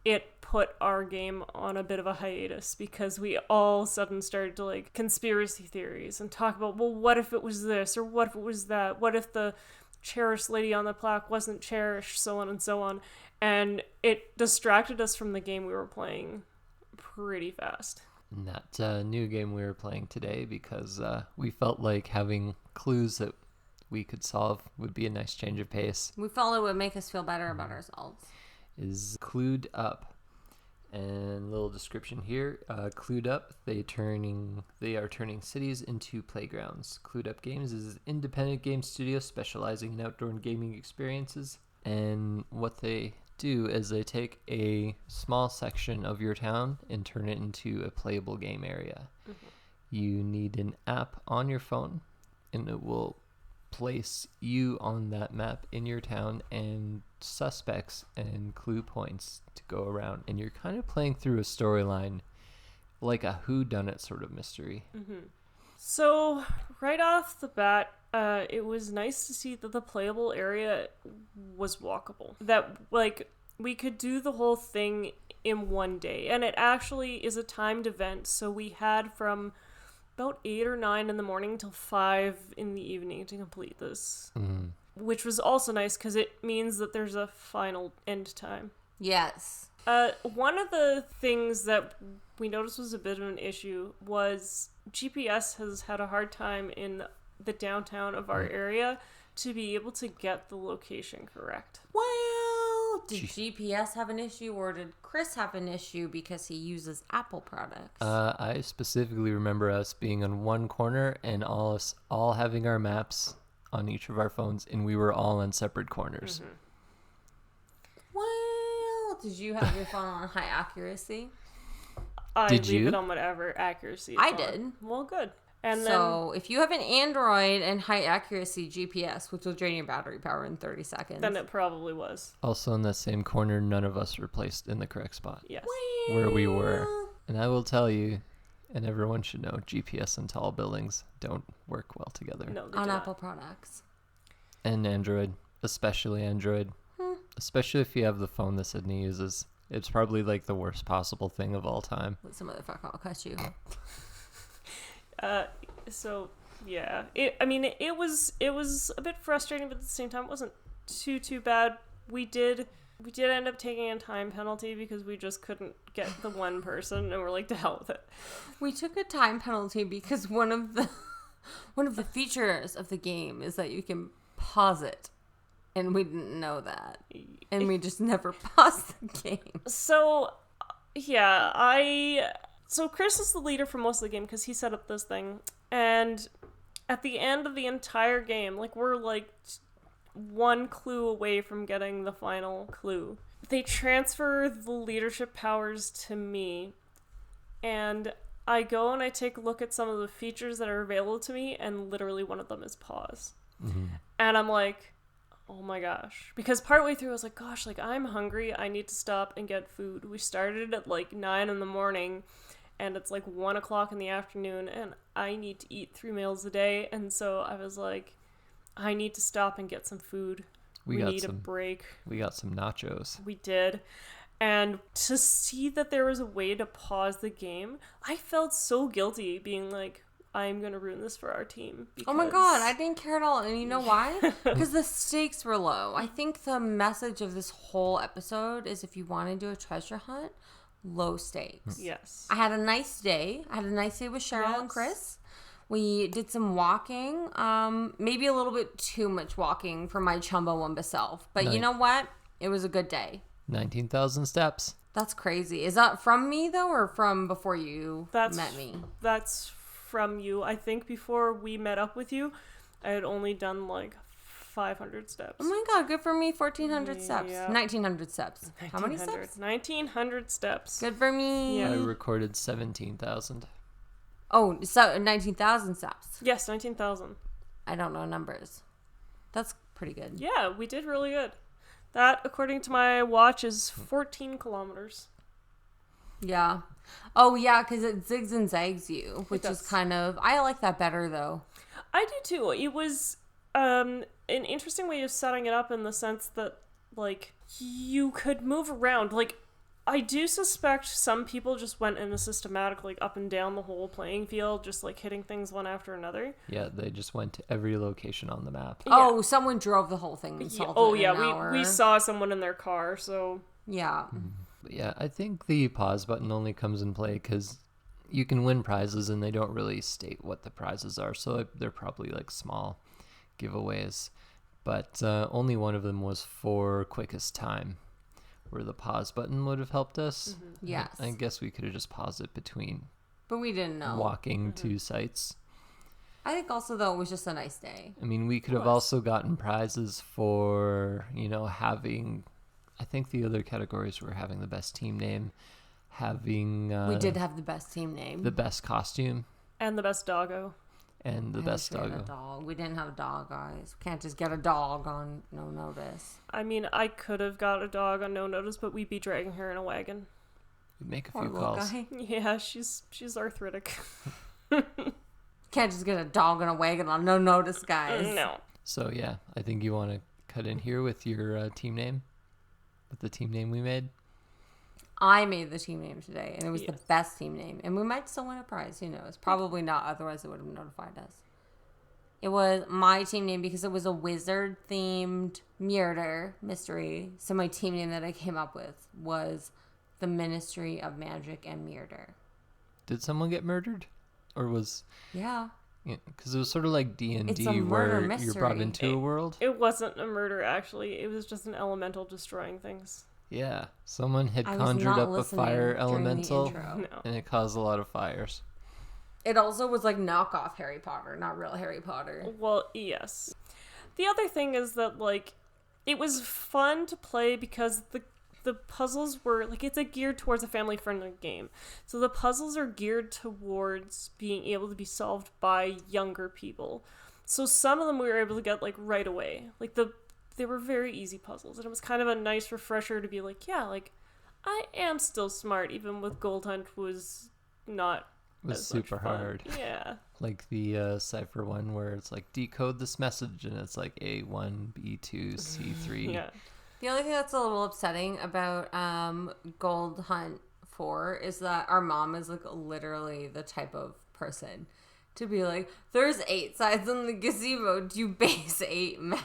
it put our game on a bit of a hiatus because we all of a sudden started to like conspiracy theories and talk about, well, what if it was this or what if it was that? What if the cherished lady on the plaque wasn't cherished, so on and so on. And it distracted us from the game we were playing pretty fast. And that new game we were playing today, because we felt like having clues that we could solve would be a nice change of pace, We felt it would make us feel better about ourselves. is CluedUpp. And little description here, CluedUpp, they are turning cities into playgrounds. CluedUpp Games is an independent game studio specializing in outdoor gaming experiences. And what they do is they take a small section of your town and turn it into a playable game area. Mm-hmm. You need an app on your phone, and it will place you on that map in your town and suspects and clue points to go around. And you're kind of playing through a storyline like a whodunit sort of mystery. Mm-hmm. So right off the bat, it was nice to see that the playable area was walkable. That, like, we could do the whole thing in one day. And it actually is a timed event. So we had from about 8 or 9 in the morning till 5 in the evening to complete this. Mm. Which was also nice because it means that there's a final end time. Yes. One of the things that we noticed was a bit of an issue was GPS has had a hard time in the downtown of our area to be able to get the location correct. Well, did GPS have an issue or did Chris have an issue because he uses Apple products? I specifically remember us being on one corner and all having our maps on each of our phones, and we were all on separate corners. Mm-hmm. Well, did you have your phone on high accuracy? I Did leave you? it on whatever accuracy it's I on. did. Well, good. And So if you have an Android and high accuracy GPS, which will drain your battery power in 30 seconds. then it probably was. Also in that same corner, none of us were placed in the correct spot Yes. where we were. And I will tell you, and everyone should know, GPS and tall buildings don't work well together. No, they On do Apple not. products. And Android, especially Android. Especially if you have the phone that Sydney uses. It's probably like the worst possible thing of all time. Listen, motherfucker, I'll cuss you. So yeah, it was a bit frustrating, but at the same time, it wasn't too bad. We did end up taking a time penalty because we just couldn't get the one person, and we're like, to hell with it. We took a time penalty because one of the features of the game is that you can pause it, and we didn't know that, and we just never paused the game. So yeah, so Chris is the leader for most of the game because he set up this thing, and at the end of the entire game, like, we're like one clue away from getting the final clue. They transfer the leadership powers to me, and I go and I take a look at some of the features that are available to me, and literally one of them is pause. Mm-hmm. And I'm like, oh my gosh. Because partway through I was like, gosh, like, I'm hungry. I need to stop and get food. We started at like 9 a.m. and it's like 1 o'clock in the afternoon, and I need to eat 3 meals a day. And so I was like, I need to stop and get some food. We need a break. We got some nachos. We did. And to see that there was a way to pause the game, I felt so guilty being like, I'm going to ruin this for our team. Oh my god, I didn't care at all. And you know why? Because the stakes were low. I think the message of this whole episode is if you want to do a treasure hunt, low stakes. Yes. I had a nice day. I had a nice day with Cheryl and Chris. We did some walking. Maybe a little bit too much walking for my Chumbawamba self. But you know what? It was a good day. 19,000 steps. That's crazy. Is that from me, though, or from before you met me? That's from you. I think before we met up with you, I had only done like 500 steps. Oh my god, good for me. 1,400 steps. Yeah. 1,900 steps. How many 1900. steps? 1,900 steps. Good for me. Yeah. I recorded 17,000. Oh, so 19,000 steps. Yes, 19,000. I don't know numbers. That's pretty good. Yeah, we did really good. That, according to my watch, is 14 kilometers. Yeah. Oh, yeah, because it zigs and zags you, which does. is kind of... I like that better, though. I do, too. It was an interesting way of setting it up in the sense that, like, you could move around. Like, I do suspect some people just went in a systematic, like, up and down the whole playing field, just, like, hitting things one after another. Yeah, they just went to every location on the map. Yeah. Oh, someone drove the whole thing and solved it in an hour. we saw someone in their car, so... Yeah. But yeah, I think the pause button only comes in play because you can win prizes and they don't really state what the prizes are, so they're probably like small giveaways. But only one of them was for quickest time, where the pause button would have helped us. Mm-hmm. Yes. I guess we could have just paused it between But we didn't know. walking to sites. I think also, though, it was just a nice day. I mean, we could have also gotten prizes for, having... I think the other categories were having the best team name, having... we did have the best team name. the best costume, And the best doggo. and the I best wish we had doggo. a dog. We didn't have a dog, guys. We can't just get a dog on no notice. I mean, I could have got a dog on no notice, but we'd be dragging her in a wagon. We'd make a Poor few little calls. guy. Yeah, she's arthritic. Can't just get a dog in a wagon on no notice, guys. No. So yeah, I think you want to cut in here with your team name, with the team name we made. I made the team name today, and it was the Yes. best team name. And we might still win a prize. Who knows? Probably not. Otherwise, it would have notified us. It was my team name because it was a wizard-themed murder mystery. So my team name that I came up with was the Ministry of Magic and Murder. Did someone get murdered, or was? Yeah. Because it was sort of like D&D, It's a murder where you're mystery. brought into a world. It wasn't a murder, actually. It was just an elemental destroying things. Yeah, someone had I was conjured not up a listening fire during the elemental, intro. No. and it caused a lot of fires. It also was like knockoff Harry Potter, not real Harry Potter. Well, yes. The other thing is that, like, it was fun to play because the the puzzles were like, it's geared towards a family friendly game. So the puzzles are geared towards being able to be solved by younger people. So some of them we were able to get like right away. Like they were very easy puzzles, and it was kind of a nice refresher to be like, yeah, like I am still smart, even with Gold Hunt was not was super hard. Yeah. Like the cipher one where it's like decode this message and it's like A1, B2, C3. Yeah. The only thing that's a little upsetting about Gold Hunt 4 is that our mom is like literally the type of person to be like, there's 8 sides on the gazebo. Do you base 8 math?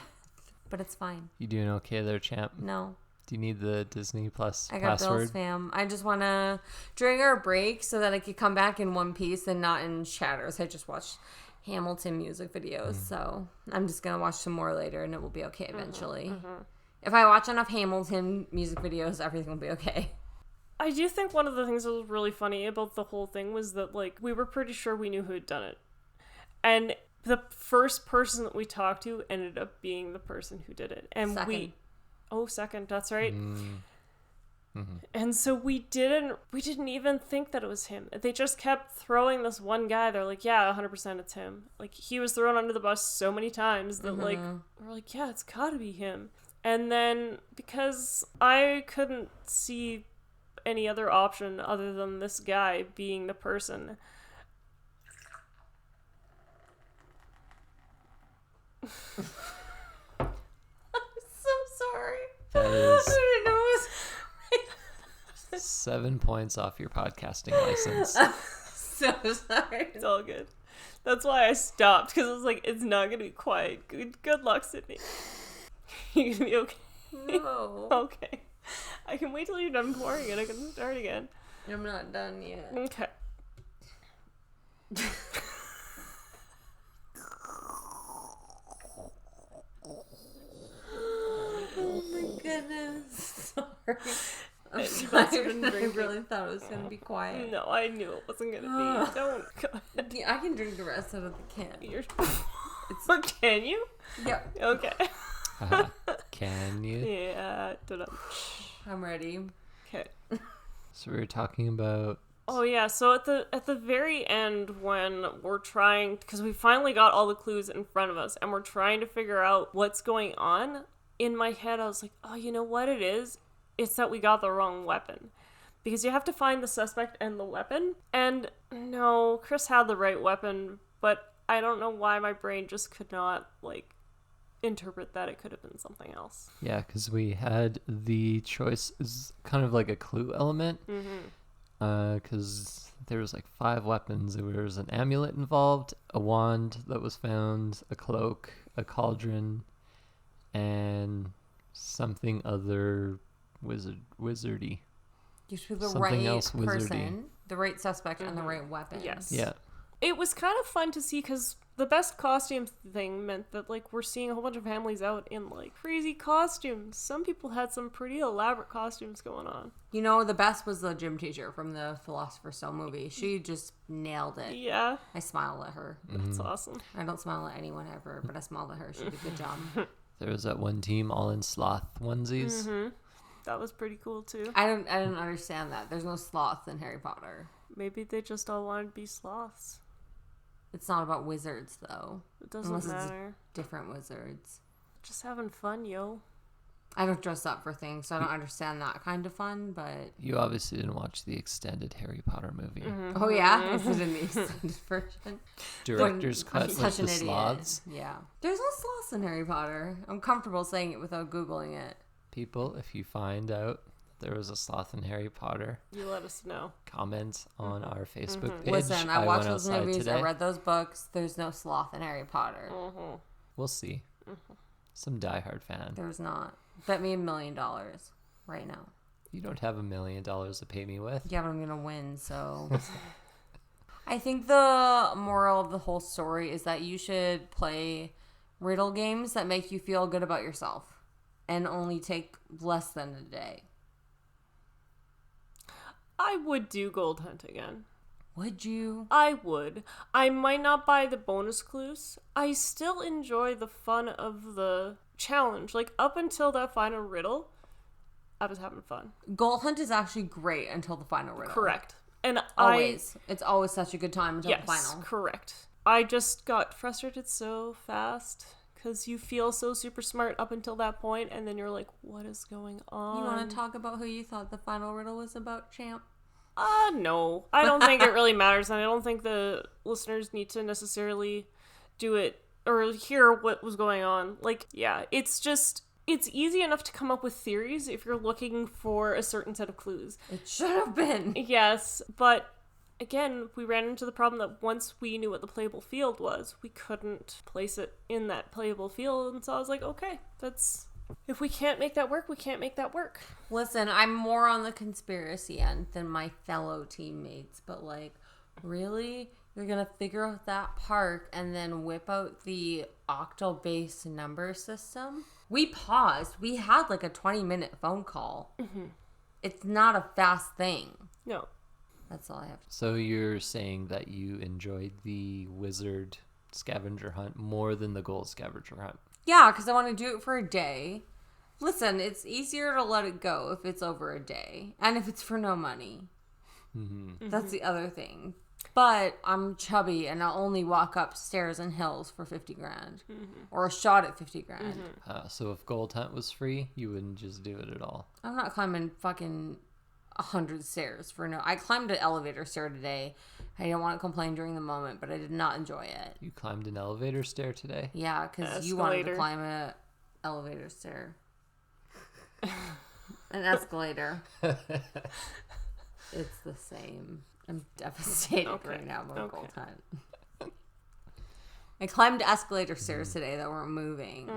But it's fine. You doing okay there, champ? No. Do you need the Disney Plus I got password? bills, fam. I just want to, during our break, so that I could come back in one piece and not in shatters. I just watched Hamilton music videos, so I'm just going to watch some more later, and it will be okay eventually. If I watch enough Hamilton music videos, everything will be okay. I do think one of the things that was really funny about the whole thing was that, like, we were pretty sure we knew who had done it. And the first person that we talked to ended up being the person who did it. And second, that's right. And so we didn't even think that it was him. They just kept throwing this one guy. They're like, yeah, 100% it's him. Like, he was thrown under the bus so many times that, like, we're like, yeah, it's gotta be him. And then, because I couldn't see any other option other than this guy being the person, Sorry. That is I didn't know it was 7 points off your podcasting license. so sorry. it's all good. That's why I stopped, because I was like, it's not gonna be quiet. Good luck, Sydney. You're gonna be okay. No. Okay. I can wait till you're done pouring it. I can start again. I'm not done yet. Okay. Oh my goodness. Sorry. I'm You sorry. must have been I drinking. really thought it was going to be quiet. No, I knew it wasn't gonna be. Don't. Go ahead. Yeah, I can drink the rest out of the can. Can you? Yep. Okay. Can you? Yeah. I'm ready. Okay. So we were talking about... Oh yeah, so at the very end, when we're trying, because we finally got all the clues in front of us and we're trying to figure out what's going on, in my head I was like, oh, you know what it is? It's that we got the wrong weapon. Because you have to find the suspect and the weapon. And no, Chris had the right weapon, but I don't know why my brain just could not, like, interpret that it could have been something else. Yeah, because we had the choice is kind of like a clue element. Because there was like 5 weapons. There was an amulet involved, a wand that was found, a cloak, a cauldron, and something other wizardy. You should be the Something right else wizardy. person, the right suspect, and the right weapon. Yes. Yeah. It was kind of fun to see because the best costume thing meant that, like, we're seeing a whole bunch of families out in, like, crazy costumes. Some people had some pretty elaborate costumes going on. You know, the best was the gym teacher from the Philosopher's Stone movie. She just nailed it. Yeah. I smiled at her. That's awesome. I don't smile at anyone ever, but I smiled at her. She did a good job. There was that one team all in sloth onesies. That was pretty cool, too. I don't understand that. There's no sloth in Harry Potter. Maybe they just all wanted to be sloths. It's not about wizards, though. It doesn't Unless it's matter. different wizards. Just having fun, yo. I don't dress up for things, so I don't understand that kind of fun, but... You obviously didn't watch the extended Harry Potter movie. Oh, yeah? Is it in the extended version? Director's I'm cut such with an the idiot. sloths. Yeah. There's no sloths in Harry Potter. I'm comfortable saying it without Googling it. People, if you find out there was a sloth in Harry Potter, You let us know. comment on our Facebook page. Listen, I watched went those outside movies. today. I read those books. There's no sloth in Harry Potter. We'll see. Some diehard fan. There's not. Bet me $1 million right now. You don't have $1 million to pay me with. Yeah, but I'm gonna win, so... I think the moral of the whole story is that you should play riddle games that make you feel good about yourself and only take less than a day. I would do Gold Hunt again. Would you? I would. I might not buy the bonus clues. I still enjoy the fun of the challenge. Like, up until that final riddle, I was having fun. Gold Hunt is actually great until the final riddle. Correct. And Always. It's always such a good time until the final. Correct. I just got frustrated so fast because you feel so super smart up until that point, and then you're like, what is going on? You want to talk about who you thought the final riddle was about, champ? No. I don't think it really matters, and I don't think the listeners need to necessarily do it or hear what was going on. Like, yeah, it's easy enough to come up with theories if you're looking for a certain set of clues. It should have been. Yes, but again, we ran into the problem that once we knew what the playable field was, we couldn't place it in that playable field, and so I was like, okay, if we can't make that work, we can't make that work. Listen, I'm more on the conspiracy end than my fellow teammates, but like, really? You're gonna figure out that park and then whip out the octal-based number system? We paused. We had like a 20-minute phone call. Mm-hmm. It's not a fast thing. No. That's all I have to say. So you're saying that you enjoyed the wizard scavenger hunt more than the gold scavenger hunt? Yeah, because I want to do it for a day. Listen, it's easier to let it go if it's over a day. And if it's for no money. Mm-hmm. That's the other thing. But I'm chubby and I'll only walk up stairs and hills for 50 grand. Mm-hmm. Or a shot at 50 grand. Mm-hmm. So if gold hunt was free, you wouldn't just do it at all? I'm not climbing fucking 100 stairs for no... I climbed an elevator stair today. I didn't want to complain during the moment, but I did not enjoy it. You climbed an elevator stair today? Yeah, because you wanted to climb an elevator stair. An escalator. It's the same. I'm devastated right now about gold hunt. I climbed escalator stairs today that weren't moving.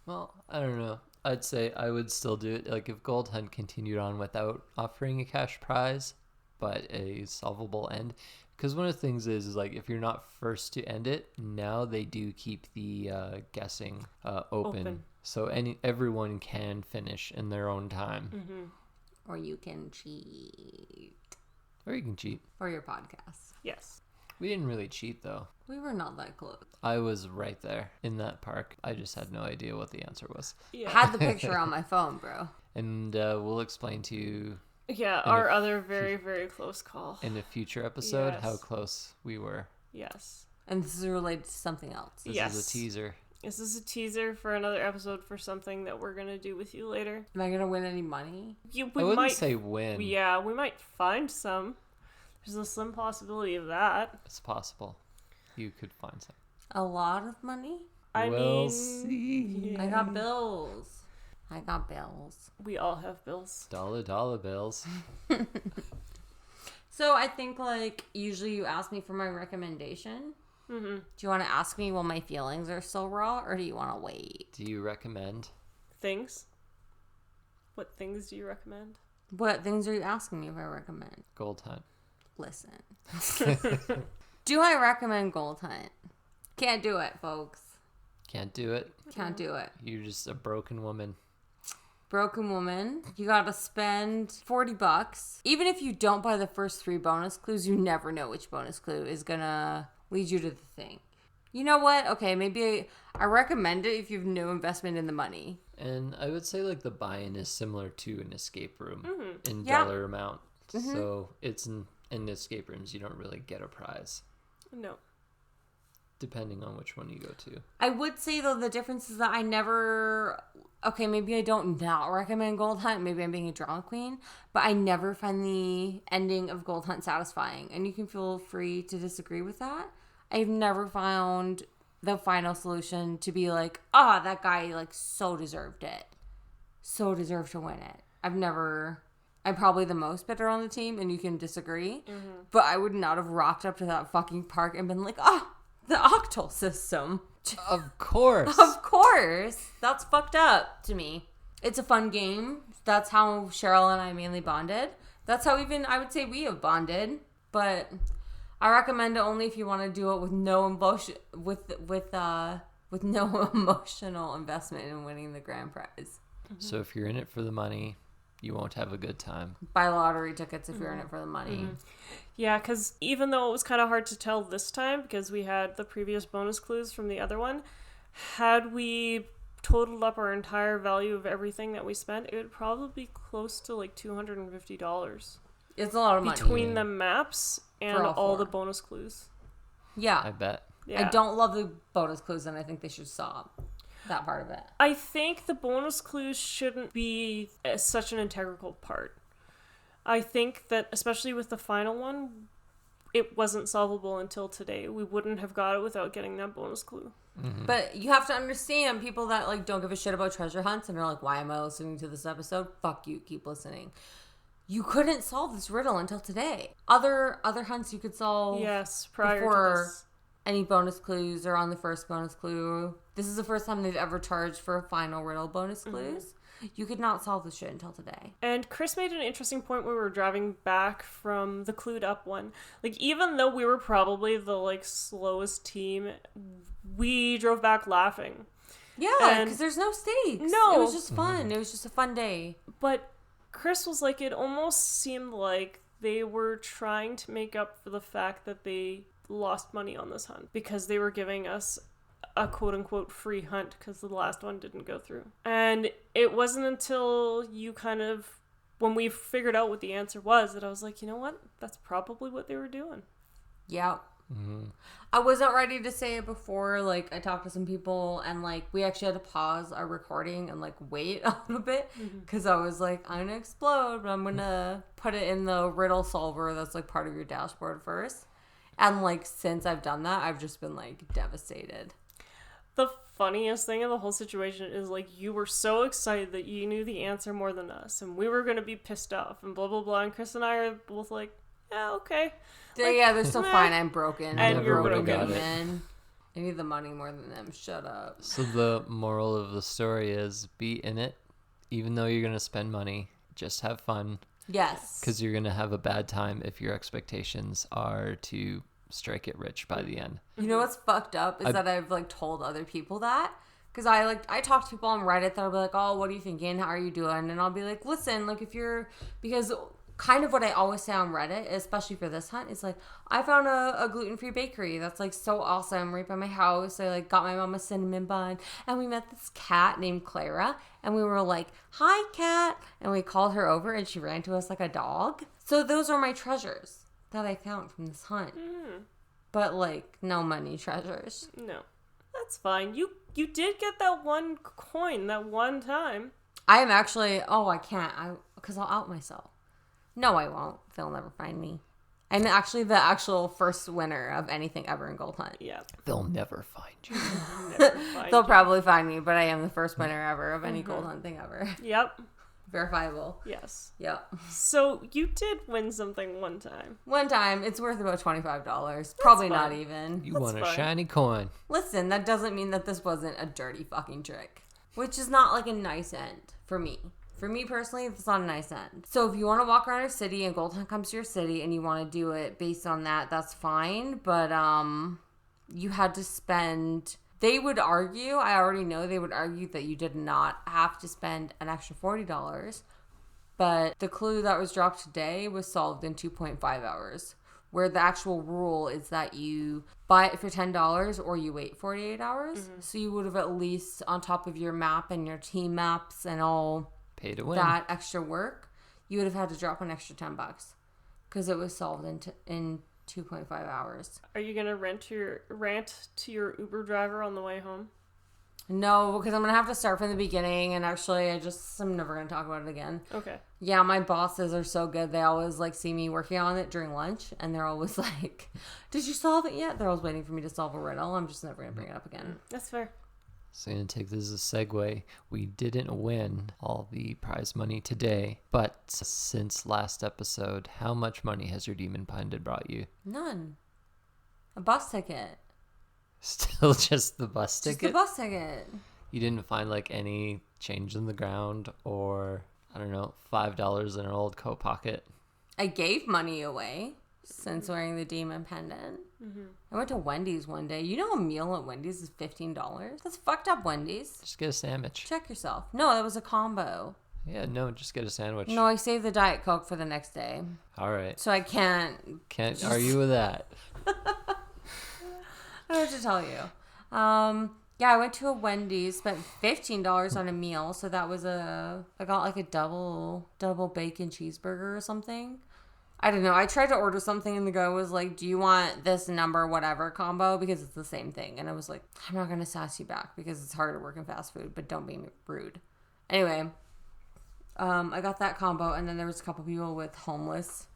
Well, I don't know. I'd say I would still do it. Like if gold hunt continued on without offering a cash prize, but a solvable end. Because one of the things is like if you're not first to end it, now they do keep the guessing open. So everyone can finish in their own time. Mm-hmm. Or you can cheat. Or you can cheat. For your podcast. Yes. We didn't really cheat, though. We were not that close. I was right there in that park. I just had no idea what the answer was. Yeah. I had the picture on my phone, bro. And we'll explain to you... Yeah, our other very, very close call. In a future episode, how close we were. Yes. And this is related to something else. This is a teaser. This is a teaser for another episode for something that we're going to do with you later. Am I going to win any money? I wouldn't say win. Yeah, we might find some. There's a slim possibility of that. It's possible. You could find some. A lot of money? We'll see. Yeah. I got bills. We all have bills. Dollar bills. So I think like usually you ask me for my recommendation. Mm-hmm. Do you want to ask me while my feelings are still raw, or do you want to wait? Do you recommend things? What things do you recommend? What things are you asking me if I recommend? Gold Hunt. Listen. Do I recommend Gold Hunt? Can't do it, folks. Can't do it? Can't do it. You're just a broken woman. Broken woman. You gotta spend $40. Even if you don't buy the first 3 bonus clues, you never know which bonus clue is gonna lead you to the thing. You know what? Okay, maybe I recommend it if you have no investment in the money. And I would say like the buy-in is similar to an escape room in dollar amount. Mm-hmm. So it's in escape rooms, you don't really get a prize. No. Depending on which one you go to. I would say, though, the difference is that I never... Okay, maybe I don't not recommend Gold Hunt. Maybe I'm being a drama queen. But I never find the ending of Gold Hunt satisfying. And you can feel free to disagree with that. I've never found the final solution to be like, that guy, like, so deserved it. So deserved to win it. I'm probably the most bitter on the team, and you can disagree. Mm-hmm. But I would not have rocked up to that fucking park and been like, the octal system. Of course. Of course. That's fucked up to me. It's a fun game. That's how Cheryl and I mainly bonded. That's how even I would say we have bonded. But I recommend it only if you want to do it with no emotion, with no emotional investment in winning the grand prize. So if you're in it for the money, you won't have a good time. Buy lottery tickets if you're in it for the money. Mm-hmm. Yeah, because even though it was kind of hard to tell this time because we had the previous bonus clues from the other one, had we totaled up our entire value of everything that we spent, it would probably be close to like $250 It's a lot of money. between the maps and all the four. bonus clues. Yeah. I bet. Yeah. I don't love the bonus clues, and I think they should stop that part of it. I think the bonus clues shouldn't be such an integral part. I think that, especially with the final one, it wasn't solvable until today. We wouldn't have got it without getting that bonus clue. Mm-hmm. But you have to understand people that like don't give a shit about treasure hunts and are like, why am I listening to this episode? Fuck you, keep listening. You couldn't solve this riddle until today. Other hunts you could solve Yes, prior before to this. any bonus clues or on the first bonus clue. This is the first time they've ever charged for a final riddle bonus clues. You could not solve this shit until today. And Chris made an interesting point when we were driving back from the CluedUpp one. Like, even though we were probably the, like, slowest team, we drove back laughing. Yeah, because there's no stakes. No. It was just fun. It was just a fun day. But Chris was like, it almost seemed like they were trying to make up for the fact that they lost money on this hunt because they were giving us a quote-unquote free hunt because the last one didn't go through. And it wasn't until you kind of, when we figured out what the answer was, that I was like, you know what? That's probably what they were doing. Yeah. Mm-hmm. I wasn't ready to say it before. Like, I talked to some people and, like, we actually had to pause our recording and, like, wait a little bit because I was like, I'm going to explode, but I'm going to put it in the riddle solver that's, like, part of your dashboard first. And, like, since I've done that, I've just been, like, devastated. The funniest thing of the whole situation is, like, you were so excited that you knew the answer more than us, and we were going to be pissed off, and blah, blah, blah, and Chris and I are both like, yeah, okay. Like, yeah, they're still fine. I'm broken. And I'm you're broken, broken. man. I need the money more than them. Shut up. So the moral of the story is be in it, even though you're going to spend money. Just have fun. Yes. Because you're going to have a bad time if your expectations are to strike it rich by the end. You know what's fucked up is that I've like told other people that because I talk to people on Reddit that'll be like, oh, what are you thinking? How are you doing? And I'll be like, listen, like because kind of what I always say on Reddit, especially for this hunt, is like, I found a gluten-free bakery that's like so awesome right by my house. I like got my mom a cinnamon bun and we met this cat named Clara and we were like, hi cat, and we called her over and she ran to us like a dog. So those are my treasures that I found from this hunt. But like no money treasures. No, that's fine. You did get that one coin that one time. I am actually, I can't, because I'll out myself. No, I won't. They'll never find me. I'm actually the actual first winner of anything ever in Gold Hunt. Yeah. They'll never find you. Never find They'll you. probably find me, but I am the first winner ever of any Gold Hunt thing ever. Yep. Verifiable. Yes. Yep. So you did win something one time. One time, it's worth about $25. Probably not fine. even. You That's want a fine. shiny coin. Listen, that doesn't mean that this wasn't a dirty fucking trick. Which is not like a nice end for me. For me personally, it's not a nice end. So if you want to walk around your city and Gold Hunt comes to your city and you want to do it based on that, that's fine. But you had to spend... They would argue, I already know they would argue that you did not have to spend an extra $40. But the clue that was dropped today was solved in 2.5 hours. Where the actual rule is that you buy it for $10 or you wait 48 hours. So you would have at least, on top of your map and your team maps and all Pay to win. that extra work, you would have had to drop an extra $10 because it was solved in 2.5 hours. Are you gonna rant to your Uber driver on the way home? No, because I'm going to have to start from the beginning, and actually I'm never going to talk about it again. Okay. Yeah, my bosses are so good. They always like see me working on it during lunch, and they're always like, did you solve it yet? They're always waiting for me to solve a riddle. I'm just never going to bring it up again. That's fair. So I'm going to take this as a segue. We didn't win all the prize money today, but since last episode, how much money has your Demon Pundit brought you? None. A bus ticket. Still just the bus Just ticket? the bus ticket. You didn't find like any change in the ground or, I don't know, $5 in an old coat pocket? I gave money away since wearing the demon pendant. I went to Wendy's one day. You know a meal at Wendy's is $15? That's fucked up, Wendy's. Just get a sandwich. Check yourself. No, that was a combo. Yeah, no, just get a sandwich. No, I saved the Diet Coke for the next day. All right. So I can't Argue with that. I don't know what to tell you. Yeah, I went to a Wendy's, spent $15 on a meal. So that was I got like a double bacon cheeseburger or something. I don't know. I tried to order something and the guy was like, do you want this number whatever combo? Because it's the same thing. And I was like, I'm not going to sass you back because it's hard to work in fast food, but don't be rude. Anyway, I got that combo and then there was a couple people with homeless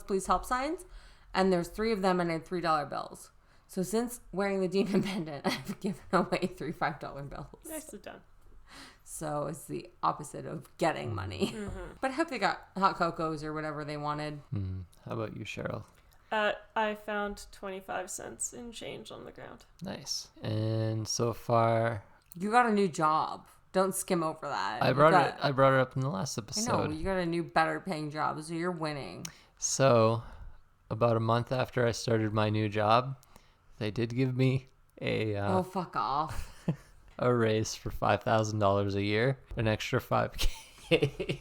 please help signs. And there's 3 of them and I had $3 bills. So since wearing the demon pendant, I've given away 3 $5 bills. Nicely done. So it's the opposite of getting money. Mm-hmm. But I hope they got hot cocos or whatever they wanted. How about you, Cheryl? I found 25 cents in change on the ground. Nice. And so far, you got a new job. Don't skim over that. I brought it up in the last episode. I know, you got a new better paying job, so you're winning. So, about a month after I started my new job, they did give me oh, fuck off. a raise for $5,000 a year, an extra $5,000.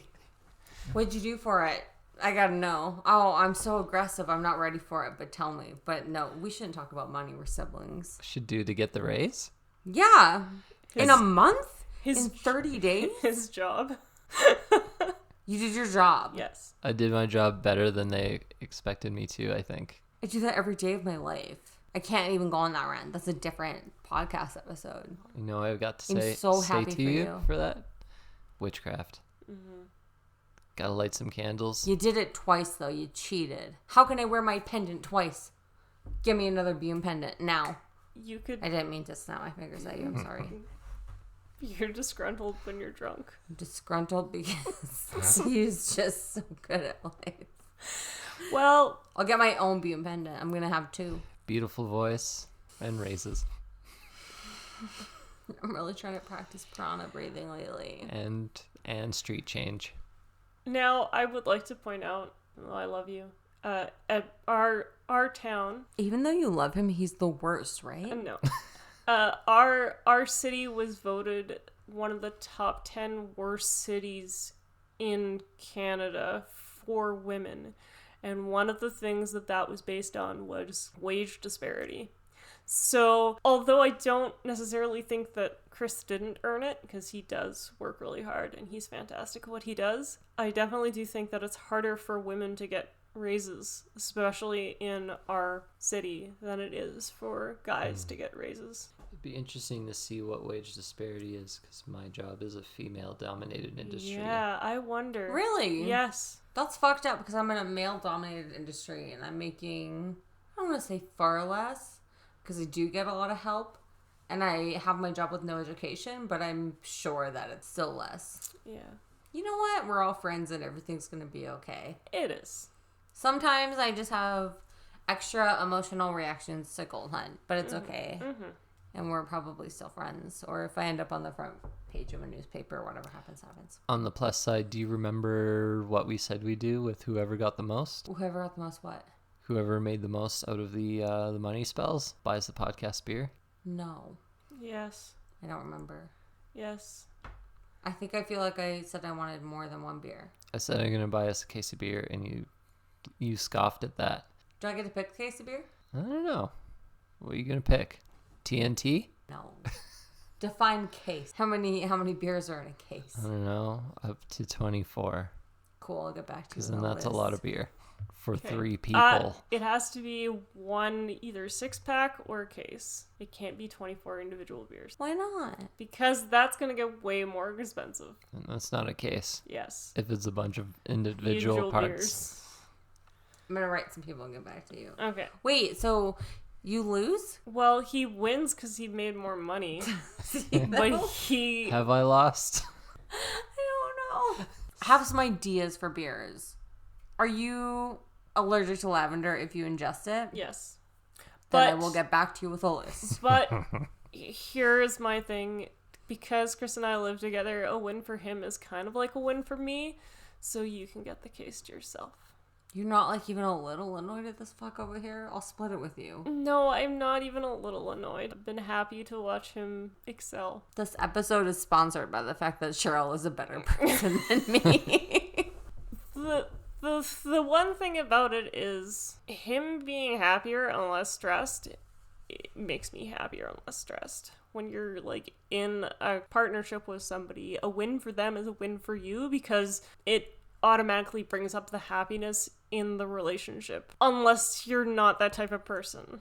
What'd you do for it? I gotta know. Oh, I'm so aggressive. I'm not ready for it, but tell me. But no, we shouldn't talk about money. We're siblings. Should do to get the raise? Yeah. In a month? In 30 days? His job. You did your job. Yes. I did my job better than they expected me to, I think. I do that every day of my life. I can't even go on that rant. That's a different podcast episode. You know, I've got to I'm say, so say happy to for you you for that. Witchcraft. Mm-hmm. Gotta light some candles. You did it twice, though. You cheated. How can I wear my pendant twice? Give me another beam pendant now. You could. I didn't mean to snap my fingers at you. I'm sorry. You're disgruntled when you're drunk. I'm disgruntled because he's just so good at life. Well, I'll get my own beam pendant. I'm going to have 2. Beautiful voice and raises. I'm really trying to practice prana breathing lately. And street change. now I would like to point out, I love you, at our town. Even though you love him, he's the worst, right? No. Our city was voted one of the top 10 worst cities in Canada for women. And one of the things that was based on was wage disparity. So, although I don't necessarily think that Chris didn't earn it, because he does work really hard and he's fantastic at what he does, I definitely do think that it's harder for women to get raises, especially in our city, than it is for guys to get raises. It'd be interesting to see what wage disparity is, because my job is a female-dominated industry. Yeah, I wonder. Really? Yes. That's fucked up because I'm in a male-dominated industry and I'm making, I don't want to say far less, because I do get a lot of help and I have my job with no education, but I'm sure that it's still less. Yeah. You know what? We're all friends and everything's going to be okay. It is. Sometimes I just have extra emotional reactions to Gold Hunt, but it's okay. Mm-hmm. And we're probably still friends. Or if I end up on the front page of a newspaper, whatever happens, happens. On the plus side, do you remember what we said we do with whoever got the most? Whoever got the most what? Whoever made the most out of the money spells buys the podcast beer? No. Yes. I don't remember. Yes. I think I feel like I said I wanted more than one beer. I said I'm going to buy us a case of beer, and you scoffed at that. Do I get to pick the case of beer? I don't know. What are you going to pick? TNT? No. Define case. How many beers are in a case? I don't know. Up to 24. Cool, I'll get back to you. Because then that's a lot of beer for Okay. 3 people. It has to be one either 6-pack or a case. It can't be 24 individual beers. Why not? Because that's going to get way more expensive. And that's not a case. Yes. If it's a bunch of individual parts. beers. I'm going to write some people and get back to you. Okay. Wait, so you lose? Well, he wins because he made more money. But he... Have I lost? I don't know. I have some ideas for beers. Are you allergic to lavender if you ingest it? Yes. Then I will get back to you with a list. But here's my thing. Because Chris and I live together, a win for him is kind of like a win for me. So you can get the case to yourself. You're not like even a little annoyed at this fuck over here? I'll split it with you. No, I'm not even a little annoyed. I've been happy to watch him excel. This episode is sponsored by the fact that Cheryl is a better person than me. The one thing about it is him being happier and less stressed it makes me happier and less stressed. When you're like in a partnership with somebody, a win for them is a win for you because it automatically brings up the happiness in the relationship. Unless you're not that type of person.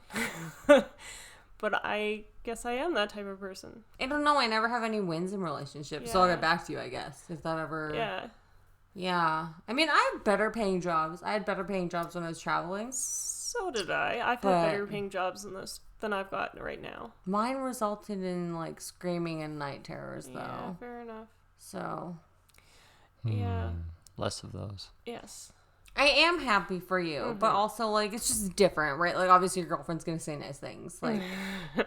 But I guess I am that type of person. I don't know. I never have any wins in relationships, so I'll Yeah. get back to you, I guess, if that ever... Yeah. Yeah. I mean, I have better paying jobs. I had better paying jobs when I was traveling. So did I. I've But- had better paying jobs than I've got right now. Mine resulted in, like, screaming and night terrors, Yeah, though. fair enough. So, Yeah. Less of those. Yes. I am happy for you, but also, like, it's just different, right? Like, obviously your girlfriend's gonna say nice things. Like,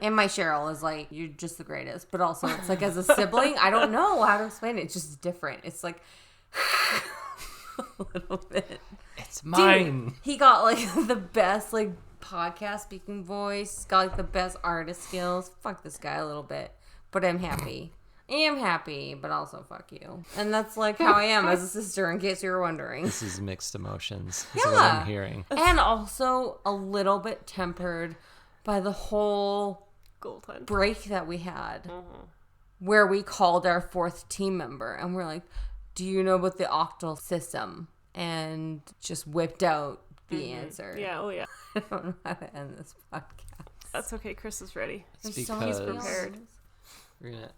and my Cheryl is like, you're just the greatest. But also, it's like, as a sibling, I don't know how to explain it. It's just different. It's like... a little bit. It's mine. Dude, he got like the best like podcast speaking voice. Got like the best artist skills. Fuck this guy a little bit, but I'm happy. I am happy, but also fuck you. And that's like how I am as a sister. In case you were wondering. This is mixed emotions. Is what Yeah. I'm hearing. And also a little bit tempered by the whole Gold break that we had, where we called our fourth team member and we're like, do you know about the octal system? And just whipped out the answer. Yeah, oh yeah. I don't know how to end this podcast. That's okay. Chris is ready. It's There's so because many prepared. feelings. we're going to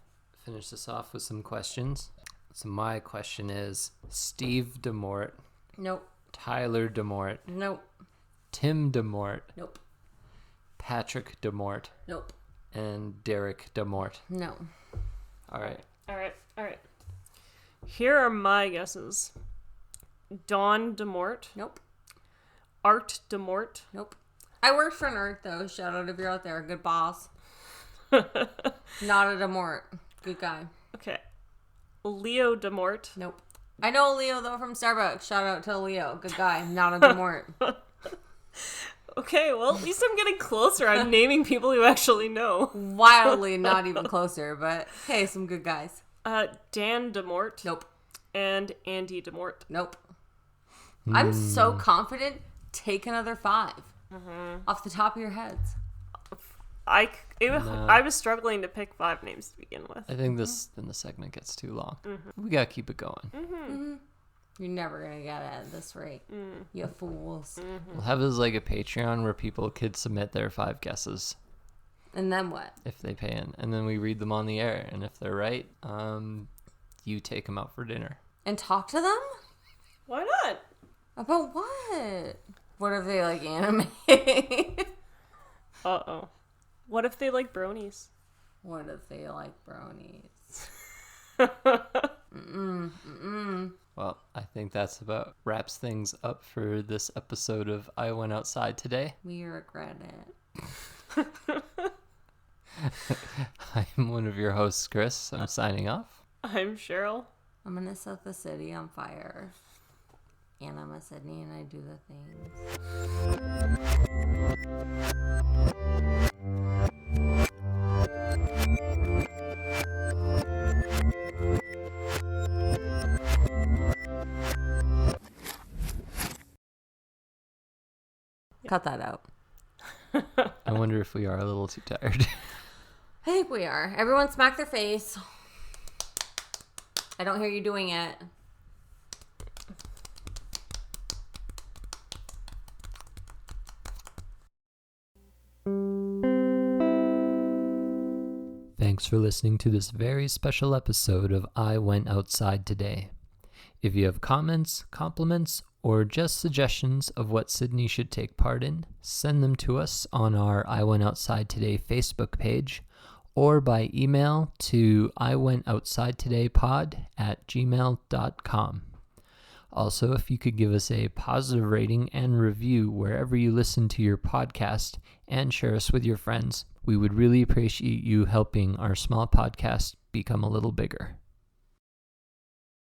finish this off with some questions. So my question is Steve DeMort, Nope. Tyler DeMort, Nope. Tim DeMort, Nope. Patrick DeMort, Nope. and Derek DeMort. No. All right. All right. Here are my guesses. Dawn DeMort, Nope. Art DeMort, Nope. I worked for an art though. Shout out if you're out there. Good boss. Not a Demort. Good guy. okay, Leo DeMort, Nope. I know Leo though from Starbucks. Shout out to Leo. Good guy. Not a Demort. Okay, well, at least I'm getting closer. I'm naming people you actually know. Wildly not even closer, but hey, some good guys. Dan DeMort Nope. and Andy DeMort. Nope. I'm so confident. Take another 5 off the top of your heads. I No. was struggling to pick 5 names to begin with. I think then the segment gets too long. We got to keep it going. You're never gonna get it at this rate. You fools. We'll have this like a Patreon where people could submit their 5 guesses And then what? if they pay in, and then we read them on the air. And if they're right, you take them out for dinner. And talk to them? Why not? About what? What if they like anime? Uh-oh. What if they like bronies? What if they like brownies? Well, I think that's about wraps things up for this episode of I Went Outside Today. We regret it. I'm one of your hosts, Chris. I'm signing off. I'm Cheryl. I'm gonna set the city on fire. And I'm a Sydney and I do the things. Cut that out. I wonder if we are a little too tired. I think we are. Everyone smack their face. I don't hear you doing it. Thanks for listening to this very special episode of I Went Outside Today. If you have comments, compliments, or just suggestions of what Sydney should take part in, send them to us on our I Went Outside Today Facebook page or by email to iwentoutsidetodaypod@gmail.com. Also, if you could give us a positive rating and review wherever you listen to your podcast and share us with your friends, we would really appreciate you helping our small podcast become a little bigger.